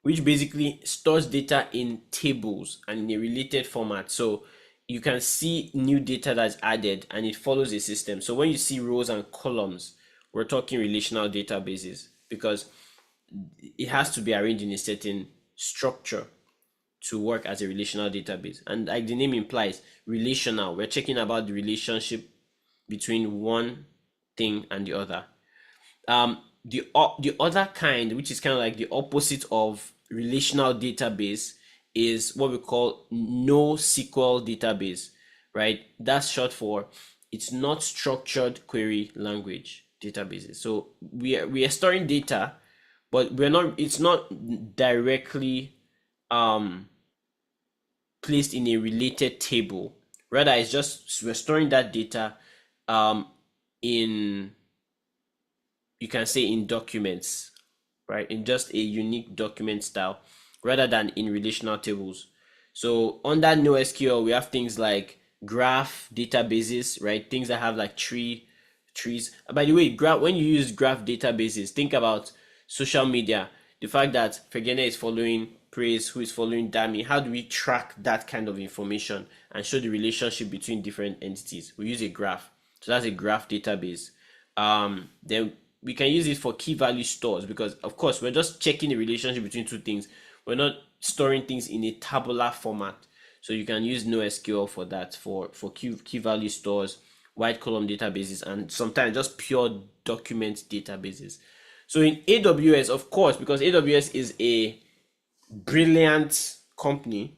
which basically stores data in tables and in a related format. So you can see new data that's added and it follows a system. So when you see rows and columns, we're talking relational databases because it has to be arranged in a certain structure to work as a relational database. And like the name implies, relational, we're checking about the relationship between one thing and the other. The other kind, which is kind of like the opposite of relational database, is what we call NoSQL database, right? That's short for it's not structured query language databases. So we are storing data, but we're not. It's not directly placed in a related table. Rather, it's just we're storing that data in, you can say, in documents, right? In just a unique document style rather than in relational tables. So under NoSQL, we have things like graph databases, right? Things that have like trees. By the way, graph, when you use graph databases, think about social media. The fact that Fegene is following Praise, who is following Dami. How do we track that kind of information and show the relationship between different entities? We use a graph. So that's a graph database. Then we can use it for key value stores because, of course, we're just checking the relationship between two things. We're not storing things in a tabular format. So you can use NoSQL for that, for key value stores, wide column databases, and sometimes just pure document databases. So in AWS, of course, because AWS is a brilliant company,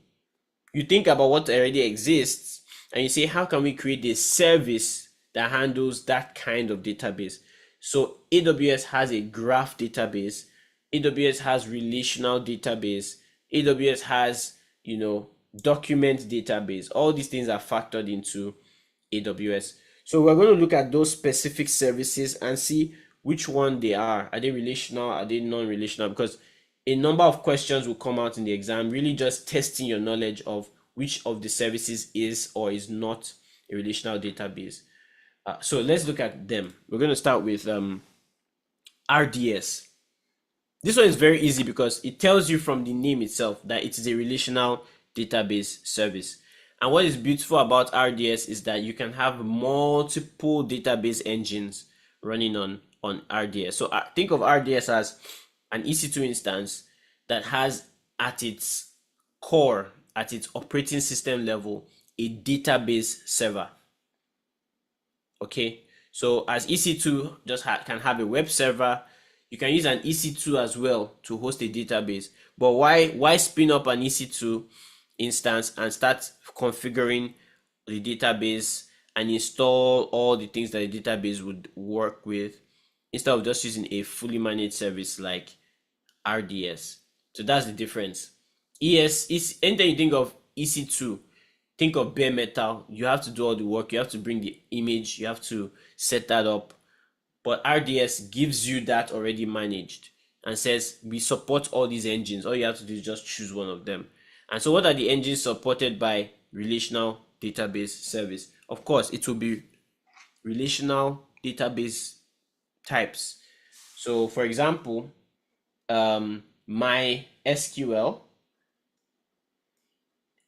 you think about what already exists and you say, how can we create a service that handles that kind of database? So AWS has a graph database, AWS has relational database, AWS has, document database. All these things are factored into AWS. So we're going to look at those specific services and see which one they are. Are they relational? Are they non-relational? Because a number of questions will come out in the exam, really just testing your knowledge of which of the services is or is not a relational database. So let's look at them. We're going to start with RDS. This one is very easy because it tells you from the name itself that it is a relational database service. And what is beautiful about RDS is that you can have multiple database engines running on RDS. So think of RDS as an EC2 instance that has at its core, at its operating system level, a database server. Okay, so as EC2 just can have a web server, you can use an EC2 as well to host a database. But why spin up an EC2 instance and start configuring the database and install all the things that the database would work with instead of just using a fully managed service like RDS? So that's the difference. Anytime you think of EC2, think of bare metal. You have to do all the work. You have to bring the image. You have to set that up. But RDS gives you that already managed and says we support all these engines. All you have to do is just choose one of them. And so what are the engines supported by relational database service? Of course, it will be relational database types. So for example, MySQL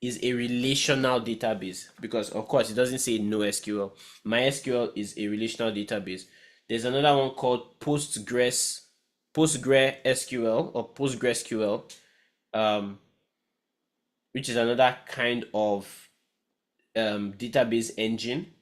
is a relational database because, of course, it doesn't say NoSQL. MySQL is a relational database. There's another one called PostgreSQL or PostgreSQL, which is another kind of database engine.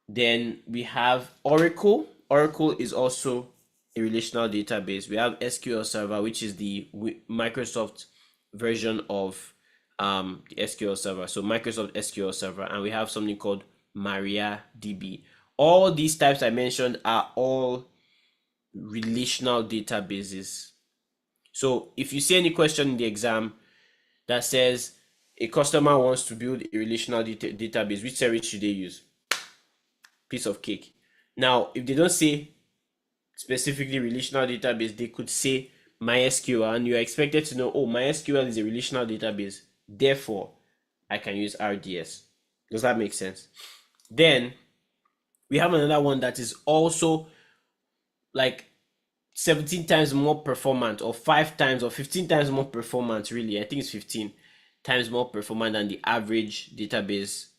Then we have Oracle. Oracle is also a relational database. We have SQL Server, which is the Microsoft version of the SQL Server. So Microsoft SQL Server, and we have something called MariaDB. All these types I mentioned are all relational databases. So if you see any question in the exam that says a customer wants to build a relational database, which service should they use? Piece of cake. Now, if they don't say specifically relational database, they could say MySQL, and you are expected to know, oh, MySQL is a relational database, therefore I can use RDS. Does that make sense? Then we have another one that is also like 17 times more performant, or 5 times or 15 times more performant, really. I think it's 15 times more performant than the average database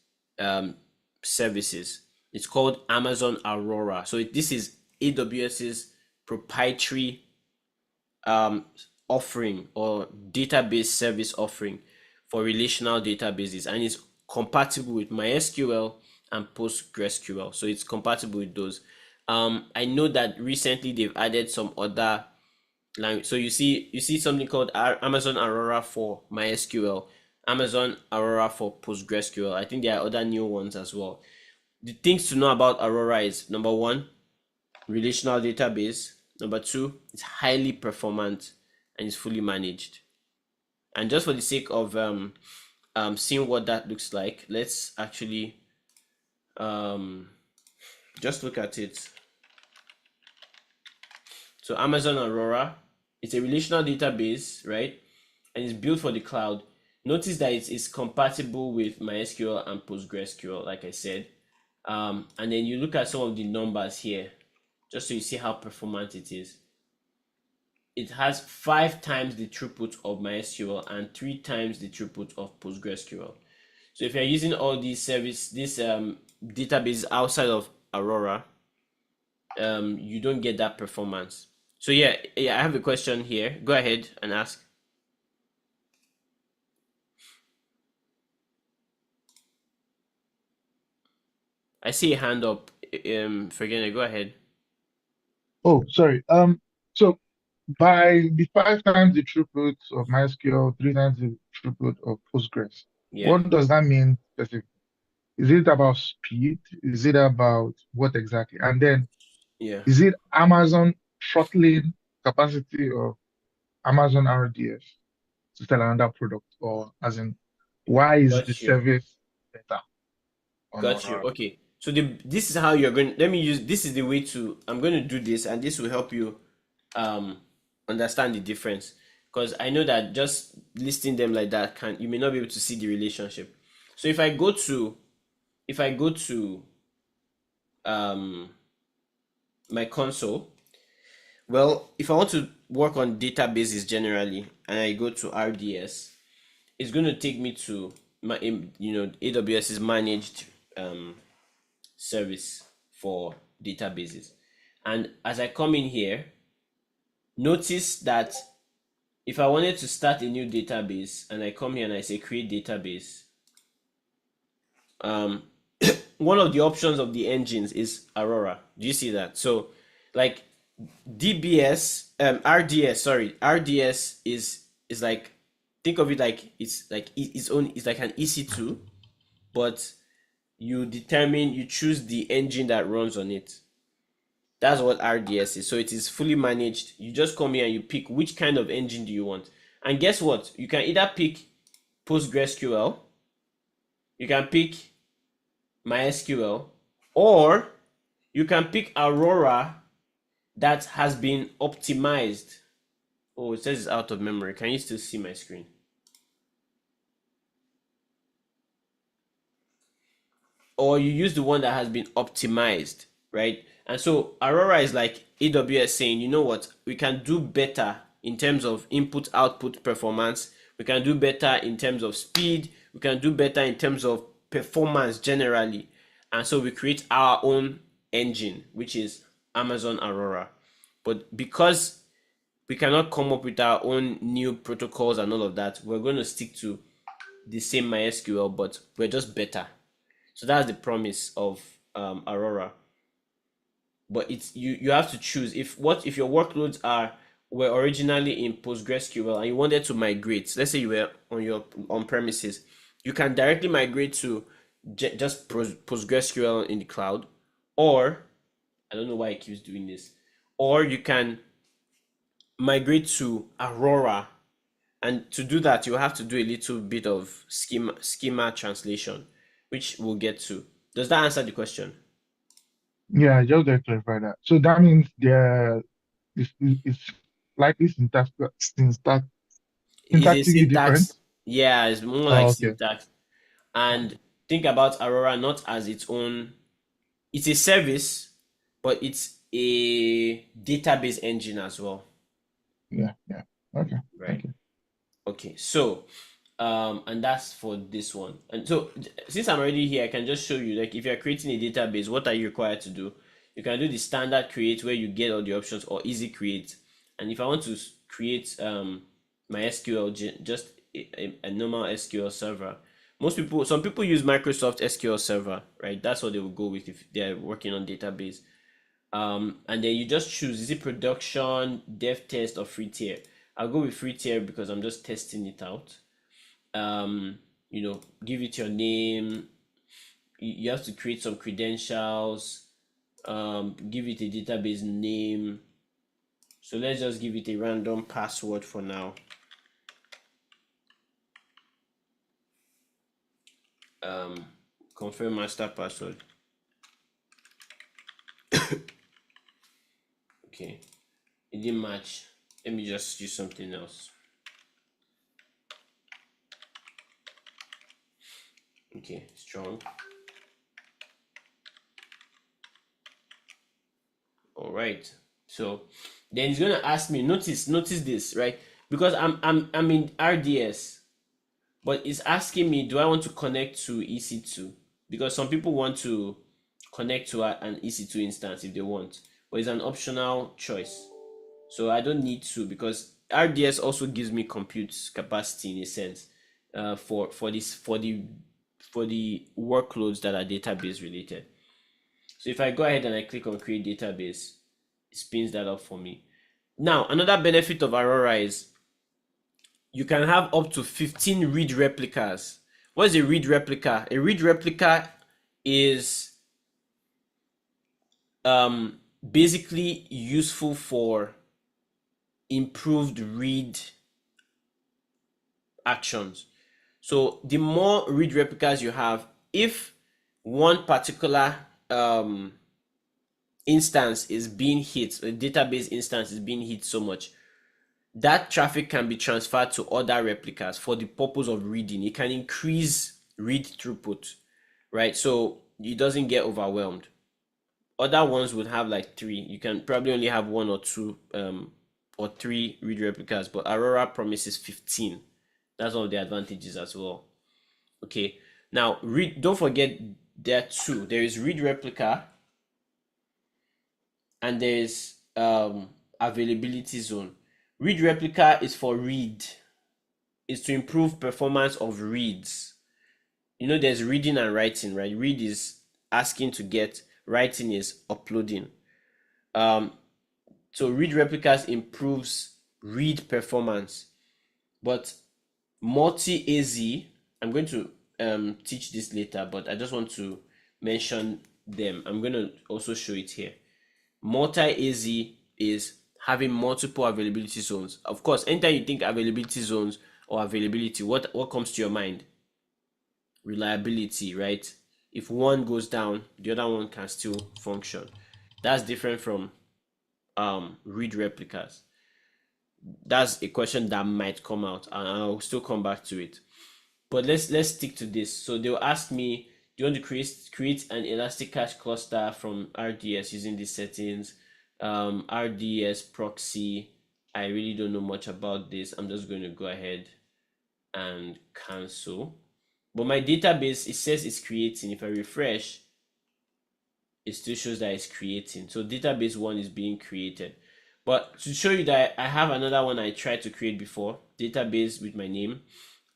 services. It's called Amazon Aurora. So this is AWS's proprietary offering or database service offering for relational databases, and it's compatible with MySQL and PostgreSQL. So it's compatible with those. I know that recently they've added some other language. So you see something called Amazon Aurora for MySQL, Amazon Aurora for PostgreSQL. I think there are other new ones as well. The things to know about Aurora is, number one, relational database. Number two, it's highly performant and it's fully managed. And just for the sake of seeing what that looks like, let's actually just look at it. So Amazon Aurora, it's a relational database, right? And it's built for the cloud. Notice that it's compatible with MySQL and PostgreSQL, like I said. And then you look at some of the numbers here, just so you see how performant it is. It has 5 times the throughput of MySQL and 3 times the throughput of PostgreSQL. So if you're using all these databases outside of Aurora, you don't get that performance. So yeah, I have a question here. Go ahead and ask. I see a hand up. Forget, go ahead.
Oh, sorry. So by the 5 times the throughput of MySQL, 3 times the throughput of Postgres,
Yeah,
what does that mean specifically? Is it about speed? Is it about what exactly? And then
yeah.
is it Amazon throttling capacity of Amazon RDS to sell another product? Or as in, why is the
Got you.
service better on
Got you.
Aurora?
Okay. So this is how you're going. Let me use this is the way to. I'm going to do this, and this will help you um understand the difference. Because I know that just listing them like that can you may not be able to see the relationship. So if I go to um my console, well, if I want to work on databases generally, and I go to RDS, it's going to take me to my AWS's managed um service for databases. And as I come in here, notice that if I wanted to start a new database and I come here and I say create database, um, one of the options of the engines is Aurora. Do you see that? So like RDS is like, think of it like it's like it's like an EC2, but you choose the engine that runs on it. That's what RDS is. So it is fully managed. You just come here and you pick which kind of engine do you want. And guess what? You can either pick PostgreSQL, you can pick MySQL, or you can pick Aurora that has been optimized. Oh, it says it's out of memory. Can you still see my screen? Or you use the one that has been optimized, right? And so Aurora is like AWS saying, you know what, we can do better in terms of input output performance. We can do better in terms of speed. We can do better in terms of performance generally. And so we create our own engine, which is Amazon Aurora. But because we cannot come up with our own new protocols and all of that, we're going to stick to the same MySQL, but we're just better. So that's the promise of Aurora. But it's you have to choose if your workloads were originally in PostgreSQL and you wanted to migrate. Let's say you were on your on premises, you can directly migrate to just PostgreSQL in the cloud, or I don't know why it keeps doing this, or you can migrate to Aurora. And to do that, you have to do a little bit of schema translation, which we'll get to. Does that answer the question?
Yeah, just to clarify that. So that means it's likely
Is a
syntactically different.
syntax. Yeah, it's more like
Oh, okay.
syntax. And think about Aurora not as its own. It's a service, but it's a database engine as well,
Yeah, yeah. Okay,
right?
okay.
Okay, so and that's for this one. And so since I'm already here, I can just show you, like, if you're creating a database, what are you required to do? You can do the standard create where you get all the options, or easy create. And if I want to create my SQL, just a normal SQL server, some people use Microsoft SQL Server, right? That's what they will go with if they're working on database. And then you just choose, is it production, dev test, or free tier? I'll go with free tier because I'm just testing it out. Give it your name. You have to create some credentials. Give it a database name. So let's just give it a random password for now. Confirm master password. Okay, it didn't match. Let me just use something else. Okay, strong. All right. So then it's gonna ask me, notice this, right? Because I'm in RDS, but it's asking me, do I want to connect to EC2? Because some people want to connect to an EC2 instance if they want, but it's an optional choice. So I don't need to, because RDS also gives me compute capacity in a sense, for the workloads that are database related. So if I go ahead and I click on create database, it spins that up for me. Now, another benefit of Aurora is you can have up to 15 read replicas. What is a read replica? A read replica is basically useful for improved read actions. So the more read replicas you have, if one particular instance is being hit, a database instance is being hit so much, that traffic can be transferred to other replicas for the purpose of reading. It can increase read throughput, right? So it doesn't get overwhelmed. Other ones would have like 3. You can probably only have 1 or 2 or 3 read replicas, but Aurora promises 15. That's one of the advantages as well. Okay, now read, don't forget there are 2. There is read replica and there is availability zone. Read replica is for read, is to improve performance of reads. You know, there's reading and writing, right? Read is asking to get, writing is uploading. So read replicas improves read performance, but multi-AZ, I'm going to teach this later, but I just want to mention them. I'm going to also show it here. Multi-AZ is having multiple availability zones. Of course, anytime you think availability zones or availability, what comes to your mind? Reliability, right? If one goes down, the other one can still function. That's different from read replicas. That's a question that might come out, and I'll still come back to it. But let's stick to this. So they'll ask me, do you want to create an elastic cache cluster from RDS using these settings? RDS proxy, I really don't know much about this. I'm just going to go ahead and cancel. But my database, it says it's creating. If I refresh, it still shows that it's creating. So database 1 is being created. But to show you that I have another one I tried to create before, database with my name.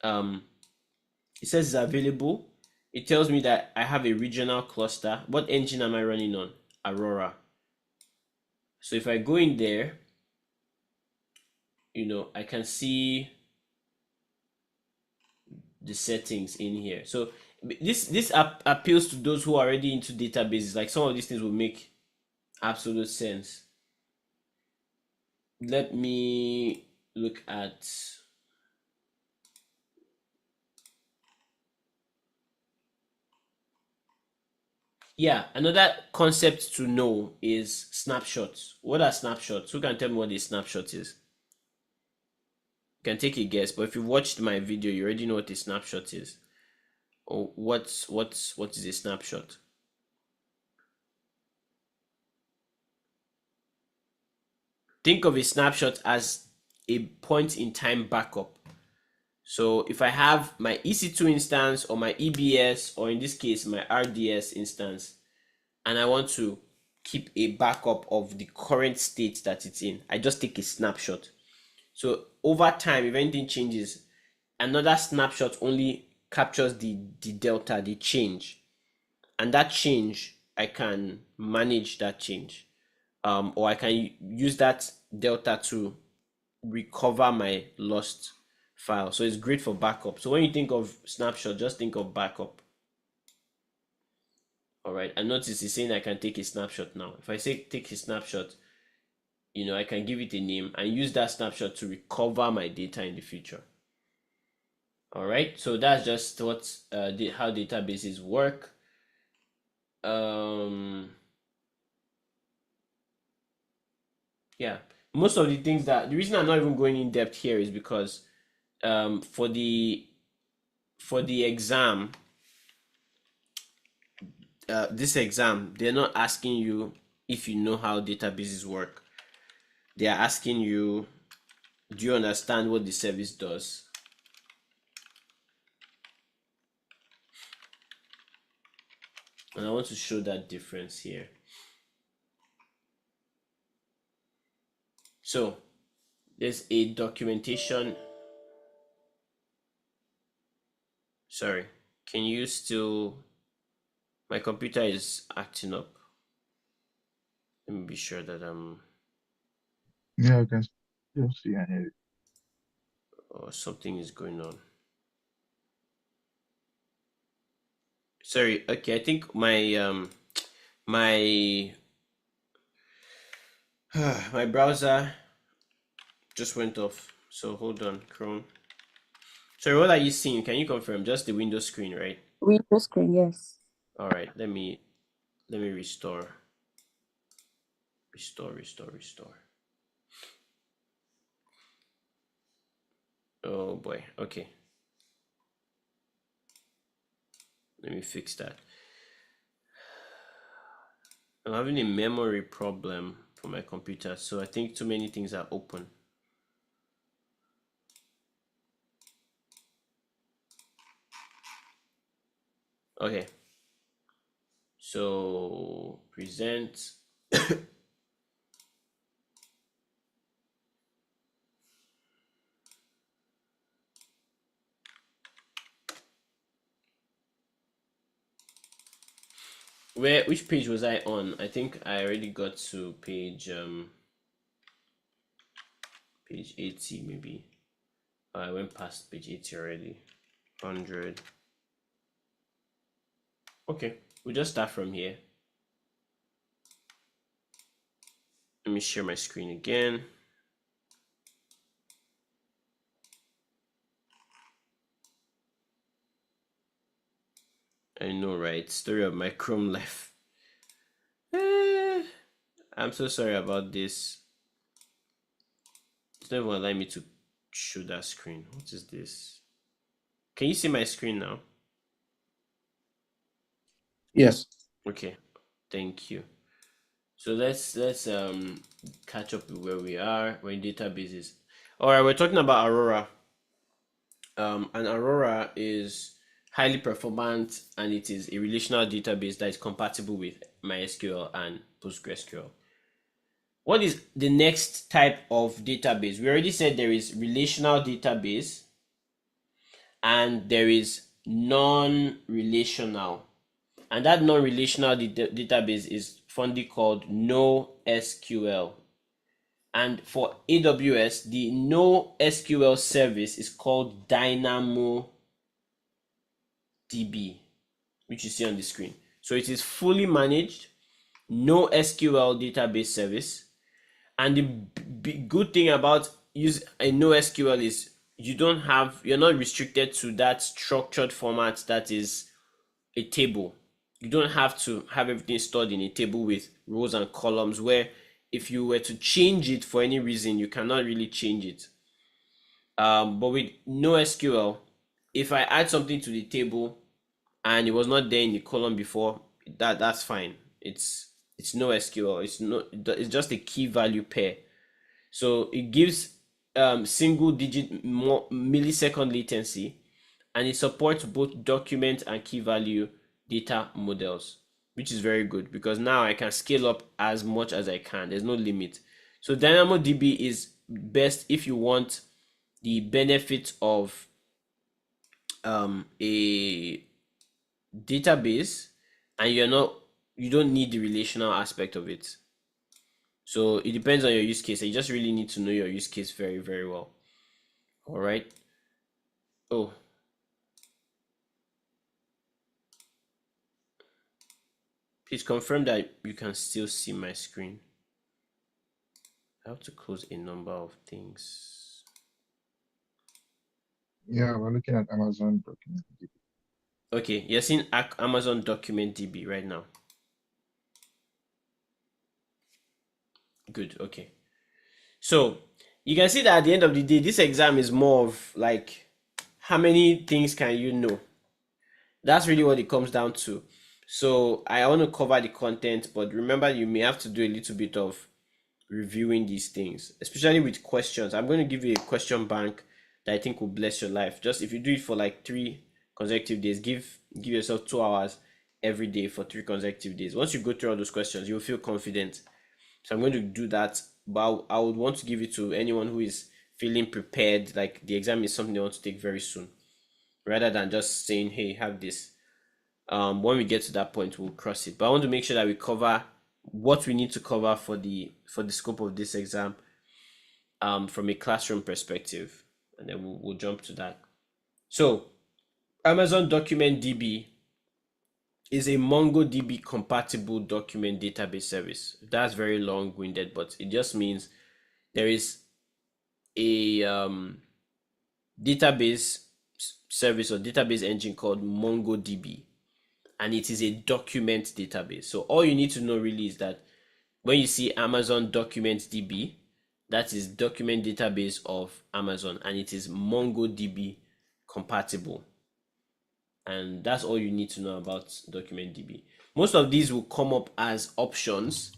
It says it's available. It tells me that I have a regional cluster. What engine am I running on? Aurora. So if I go in there, you know, I can see the settings in here. So this appeals to those who are already into databases. Like, some of these things will make absolute sense. Let me look at another concept to know is snapshots. What are snapshots? Who can tell me what a snapshot is? You can take a guess, but if you watched my video, you already know what a snapshot is. Or what is a snapshot? Think of a snapshot as a point in time backup. So if I have my EC2 instance or my EBS, or in this case my RDS instance, and I want to keep a backup of the current state that it's in, I just take a snapshot. So over time, if anything changes, another snapshot only captures the delta, the change. And that change, I can manage that change. Or I can use that delta to recover my lost file. So it's great for backup. So when you think of snapshot, just think of backup. All right, and notice it's saying I can take a snapshot now. If I say take a snapshot, you know, I can give it a name and use that snapshot to recover my data in the future. All right, so that's just what how databases work. Yeah, most of the things that, the reason I'm not even going in depth here is because for the exam, this exam, they're not asking you if you know how databases work. They are asking you, do you understand what the service does? And I want to show that difference here. So there's a documentation. Sorry, can you still, my computer is acting up. Let me be sure that
Yeah, I can still see and hear it.
something is going on. Sorry, okay, I think my my browser just went off. So hold on, Chrome. Sorry, what are you seeing? Can you confirm? Just the window screen, right?
Window screen, yes.
All right, let me restore. Restore. Oh boy. Okay. Let me fix that. I'm having a memory problem for my computer, so I think too many things are open. Okay. So present. Which page was I on? I think I already got to page 80 maybe. I went past page 80 already. 100. Okay, we'll just start from here. Let me share my screen again. I know, right? Story of my Chrome life. I'm so sorry about this. It's not even allowing me to show that screen. What is this? Can you see my screen now?
Yes.
Okay, thank you. So let's catch up with where we are. We're in databases. All right, we're talking about Aurora. And Aurora is highly performant, and it is a relational database that is compatible with MySQL and PostgreSQL. What is the next type of database? We already said there is relational database and there is non-relational. And that non-relational database is fondly called NoSQL. And for AWS, the NoSQL service is called DynamoDB, which you see on the screen. So it is fully managed NoSQL database service. And the good thing about use a NoSQL is you're not restricted to that structured format that is a table. You don't have to have everything stored in a table with rows and columns where if you were to change it for any reason, you cannot really change it. But with NoSQL, if I add something to the table and it was not there in the column before, that's fine. It's NoSQL. It's just a key value pair. So it gives single digit millisecond latency, and it supports both document and key value data models, which is very good because now I can scale up as much as I can. There's no limit. So DynamoDB is best if you want the benefit of a database and you don't need the relational aspect of it. So it depends on your use case. You just really need to know your use case very, very well. All right. Oh, please confirm that you can still see my screen. I have to close a number of things.
Yeah, we're looking at Amazon document.
Okay, you're seeing Amazon Document DB right now. Good, okay. So you can see that at the end of the day, this exam is more of like, how many things can you know? That's really what it comes down to. So I want to cover the content, but remember you may have to do a little bit of reviewing these things, especially with questions. I'm going to give you a question bank that I think will bless your life. Just if you do it for like 3 consecutive days, give yourself 2 hours every day for 3 consecutive days. Once you go through all those questions, you'll feel confident. So I'm going to do that, but I would want to give it to anyone who is feeling prepared, like the exam is something they want to take very soon, rather than just saying, "Hey, have this." When we get to that point, we'll cross it. But I want to make sure that we cover what we need to cover for the scope of this exam, from a classroom perspective, and then we'll jump to that. So Amazon Document DB is a MongoDB compatible document database service. That's very long-winded, but it just means there is a database service or database engine called MongoDB, and it is a document database. So all you need to know really is that when you see Amazon Document DB, that is document database of Amazon, and it is MongoDB compatible. And that's all you need to know about document DB. Most of these will come up as options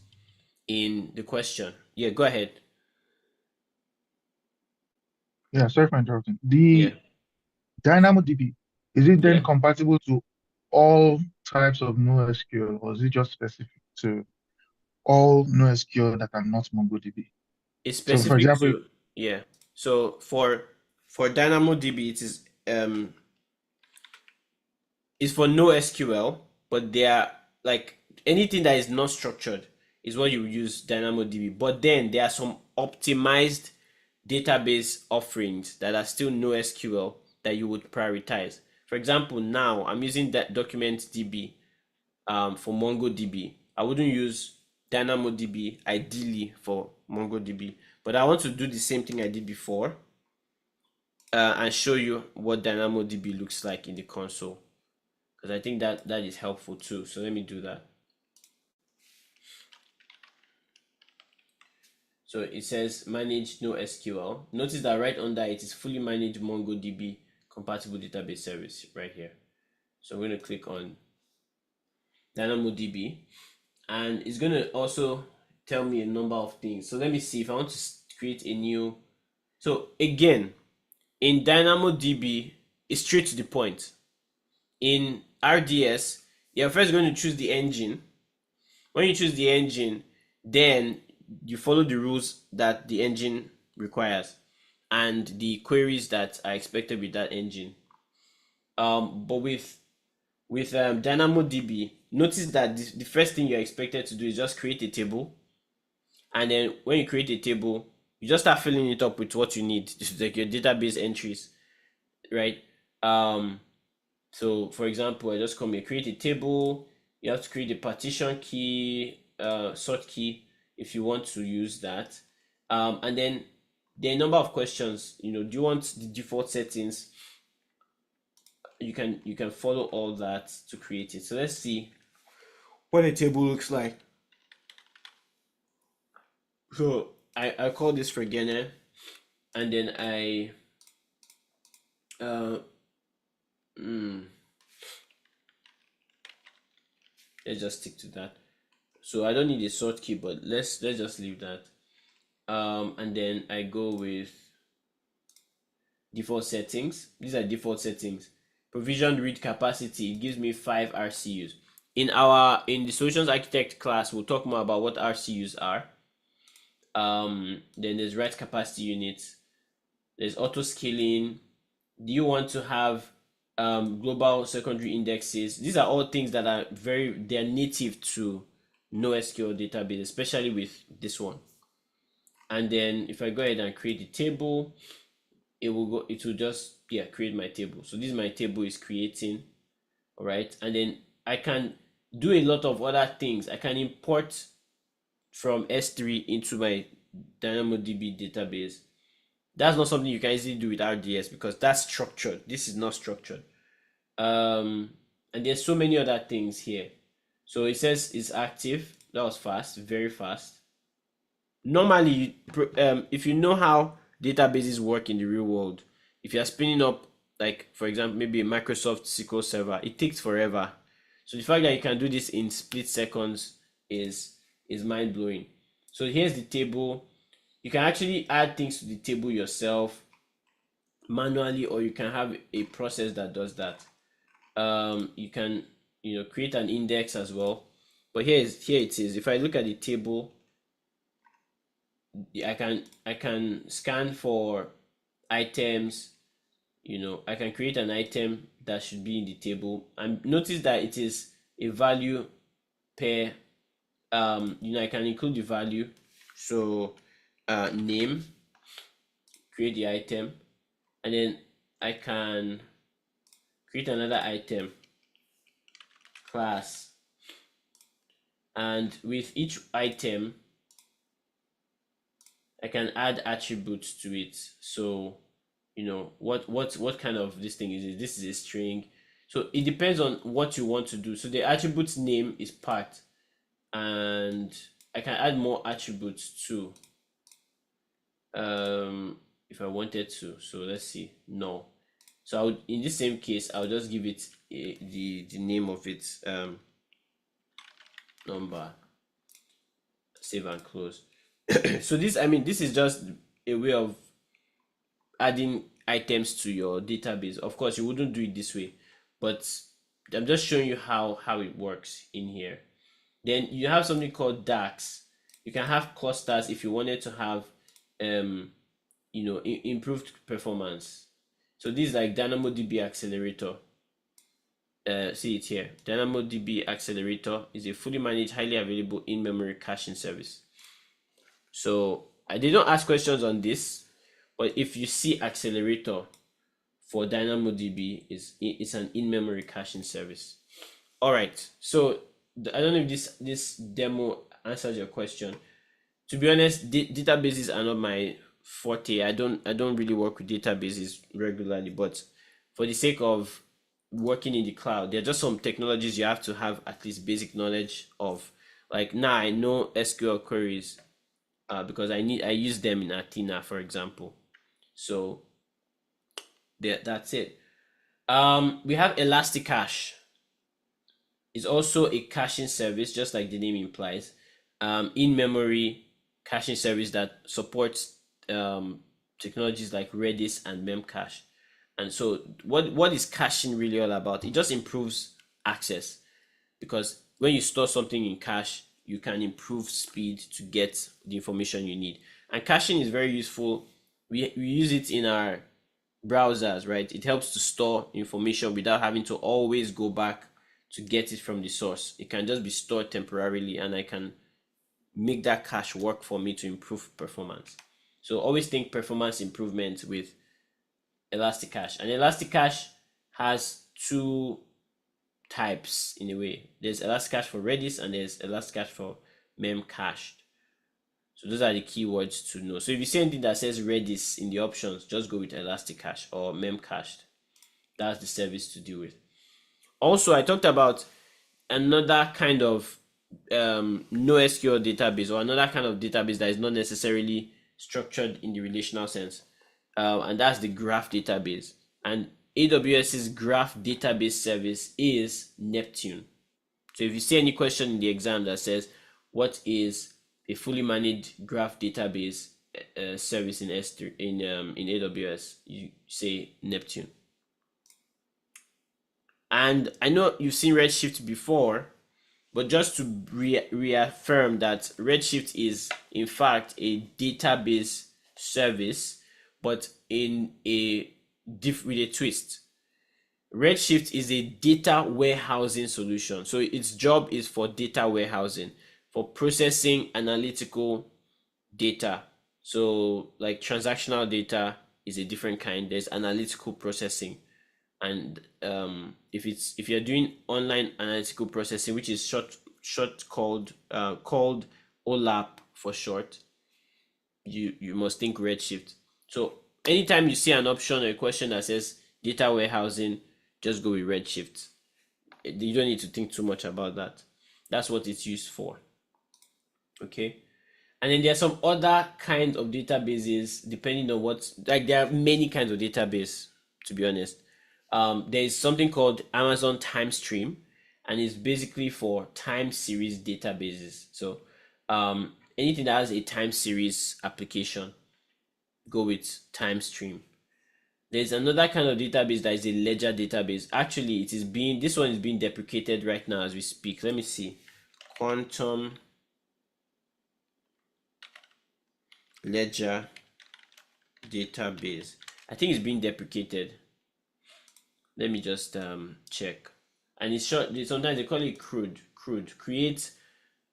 in the question. Yeah, go ahead.
Yeah, sorry for interrupting.
Yeah,
The DynamoDB, is it then
yeah.
compatible to all types of NoSQL, or is it just specific to all NoSQL that are not MongoDB?
It's
So, for
specific
example,
to, yeah. So for DynamoDB, it is is for NoSQL, but they are like anything that is not structured is what you use DynamoDB. But then there are some optimized database offerings that are still NoSQL that you would prioritize. For example, now I'm using that document DB for MongoDB. I wouldn't use DynamoDB ideally for MongoDB, but I want to do the same thing I did before and show you what DynamoDB looks like in the console, because I think that is helpful too. So let me do that. So it says manage NoSQL. Notice that right under it is fully managed MongoDB compatible database service right here. So I'm going to click on DynamoDB, and it's going to also tell me a number of things. So let me see if I want to create a new. So again, in DynamoDB, it's straight to the point. In RDS, you're first going to choose the engine. When you choose the engine, then you follow the rules that the engine requires and the queries that are expected with that engine. But with DynamoDB, notice that the first thing you're expected to do is just create a table, and then when you create a table, you just start filling it up with what you need, just like your database entries, right? So for example, I just come here, create a table. You have to create a partition key, sort key if you want to use that. And then there are a number of questions. Do you want the default settings? You can follow all that to create it. So let's see what a table looks like. So I call this for Gene, and then I let's just stick to that. So I don't need a sort key, but let's just leave that. And then I go with default settings. These are default settings. Provisioned read capacity, it gives me 5 RCUs. In the solutions architect class, we'll talk more about what RCUs are. Then there's write capacity units. There's auto scaling. Do you want to have global secondary indexes? These are all things that are they're native to NoSQL database, especially with this one. And then if I go ahead and create a table, it will just create my table. So this is my table is creating. All right, and then I can do a lot of other things. I can import from S3 into my DynamoDB database. That's not something you can easily do with RDS because that's structured. This is not structured. And there's so many other things here. So it says it's active. That was fast, very fast. Normally, if you know how databases work in the real world, if you're spinning up, like for example, maybe a Microsoft SQL server, it takes forever So the fact that you can do this in split seconds is mind blowing. So here's the table. You can actually add things to the table yourself manually, or you can have a process that does that. You can create an index as well. But here it is. If I look at the table, I can scan for items. I can create an item that should be in the table, and notice that it is a value per I can include the value. So name, create the item, and then I can create another item, class, and with each item I can add attributes to it. So what kind of this thing is it? This is a string. So it depends on what you want to do. So the attributes name is part, and I can add more attributes too if I wanted to. So let's see. No. So I would, in this same case, I'll just give it the name of its number, save and close. So this is just a way of adding items to your database. Of course, you wouldn't do it this way, but I'm just showing you how it works in here. Then you have something called DAX. You can have clusters if you wanted to have improved performance. So this is like DynamoDB Accelerator. See it here. DynamoDB Accelerator is a fully managed, highly available in-memory caching service. So I did not ask questions on this, but if you see Accelerator for DynamoDB, it's an in-memory caching service. All right. So I don't know if this demo answers your question. To be honest, databases are not my forte. I don't really work with databases regularly, but for the sake of working in the cloud, there are just some technologies you have to have at least basic knowledge of. Like now I know SQL queries because I use them in Athena, for example. So that's it. We have Elasticache. It's also a caching service, just like the name implies. In-memory caching service that supports technologies like Redis and Memcache. And so what is caching really all about? It just improves access, because when you store something in cache, you can improve speed to get the information you need. And caching is very useful. We use it in our browsers, right? It helps to store information without having to always go back to get it from the source. It can just be stored temporarily, and I can make that cache work for me to improve performance. So always think performance improvement with Elasticache. And Elasticache has two types in a way. There's Elasticache for Redis and there's Elasticache for Memcached. So those are the keywords to know. So if you see anything that says Redis in the options, just go with Elasticache or Memcached. That's the service to deal with. Also, I talked about another kind of NoSQL database, or another kind of database that is not necessarily structured in the relational sense, and that's the graph database. And AWS's graph database service is Neptune. So if you see any question in the exam that says what is a fully managed graph database service in S3 in AWS, you say Neptune. And I know you've seen Redshift before, but just to reaffirm that Redshift is in fact a database service, but with a twist. Redshift is a data warehousing solution. So its job is for data warehousing, for processing analytical data. So like transactional data is a different kind. There's analytical processing. And if you're doing online analytical processing, which is called OLAP for short, you must think Redshift. So anytime you see an option or a question that says data warehousing, just go with Redshift. You don't need to think too much about that. That's what it's used for. Okay. And then there are some other kinds of databases depending on there are many kinds of database, to be honest. There is something called Amazon Time Stream, and it's basically for time series databases. So anything that has a time series application, go with time stream. There's another kind of database that is a ledger database. Actually, this one is being deprecated right now as we speak. Let me see. Quantum ledger database. I think it's being deprecated. Let me just check. And it's short. Sometimes they call it crude. Create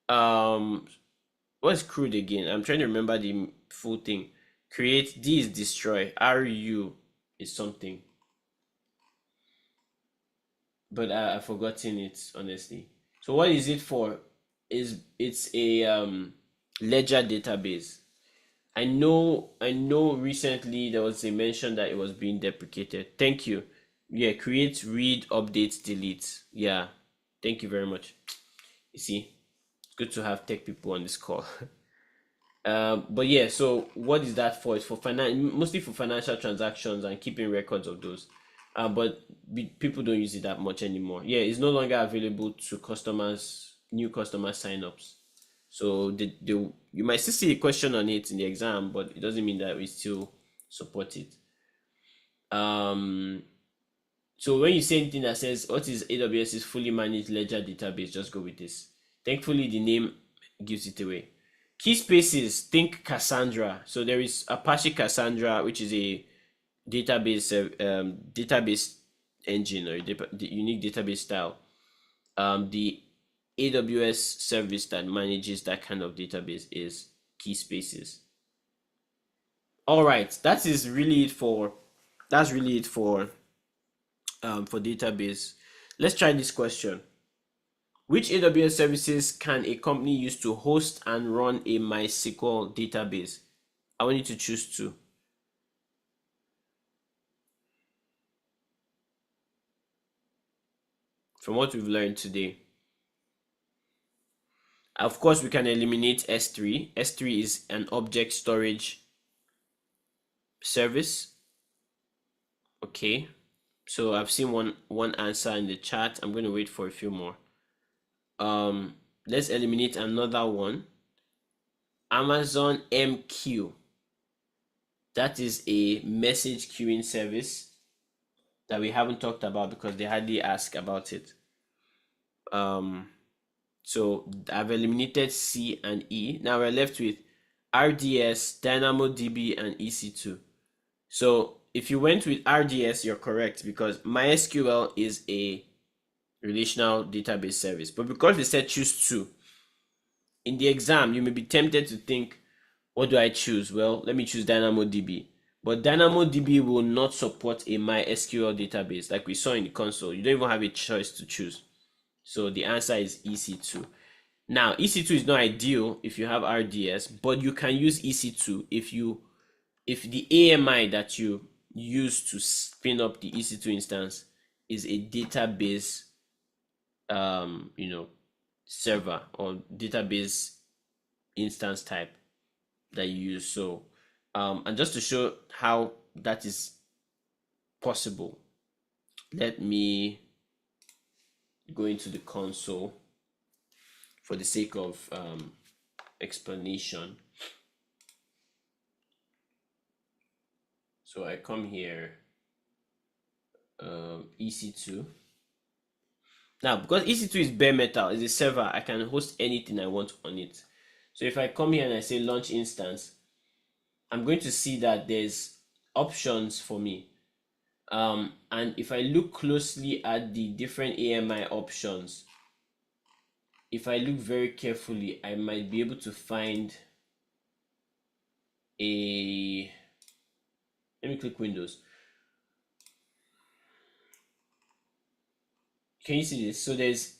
what's crude again? I'm trying to remember the full thing. Create, D is destroy, RU is something, but I've forgotten it honestly. So what is it for? It's a ledger database. I know recently there was a mention that it was being deprecated. Thank you. Yeah, create, read, update, delete. Yeah, thank you very much. You see, it's good to have tech people on this call. But yeah, so what is that for? It's for mostly for financial transactions and keeping records of those. But people don't use it that much anymore. Yeah, it's no longer available to customers, new customer signups. So you might still see a question on it in the exam, but it doesn't mean that we still support it. So when you say anything that says what is AWS's fully managed ledger database, just go with this. Thankfully, the name gives it away. Key spaces, think Cassandra. So there is Apache Cassandra, which is a database engine or the unique database style. The AWS service that manages that kind of database is Key Spaces. All right, that's really it for database. Let's try this question. Which AWS services can a company use to host and run a MySQL database? I want you to choose two. From what we've learned today. Of course, we can eliminate S3. S3 is an object storage service. Okay, so I've seen one answer in the chat. I'm going to wait for a few more. Let's eliminate another one. Amazon MQ. That is a message queuing service that we haven't talked about because they hardly ask about it. So I've eliminated C and E. Now we're left with RDS, DynamoDB, and EC2. So if you went with RDS, you're correct because MySQL is a relational database service. But because they said choose two, in the exam, you may be tempted to think, what do I choose? Well, let me choose DynamoDB. But DynamoDB will not support a MySQL database like we saw in the console. You don't even have a choice to choose. So the answer is EC2. Now, EC2 is not ideal if you have RDS, but you can use EC2 if the AMI that you use to spin up the EC2 instance is a database server or database instance type that you use. So and just to show how that is possible, let me go into the console for the sake of explanation. So I come here, EC2. Now, because EC2 is bare metal, it's a server, I can host anything I want on it. So if I come here and I say launch instance, I'm going to see that there's options for me. And if I look closely at the different AMI options, if I look very carefully, I might be able to find a, let me click Windows. Can you see this? So there's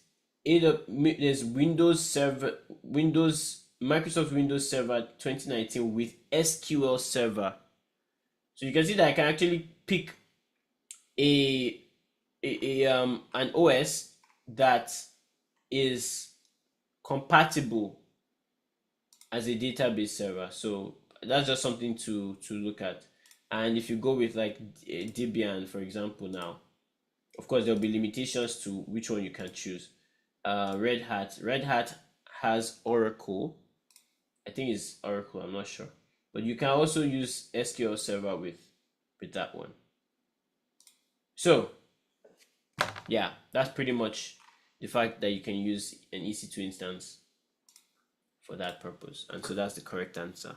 Windows Server, Microsoft Windows Server 2019 with SQL Server. So you can see that I can actually pick an OS that is compatible as a database server. So that's just something to look at. And if you go with like Debian, for example, now, of course, there'll be limitations to which one you can choose. Red Hat. Red Hat has Oracle. I think it's Oracle. I'm not sure, but you can also use SQL Server with that one. So yeah, that's pretty much the fact that you can use an EC2 instance for that purpose, and so that's the correct answer.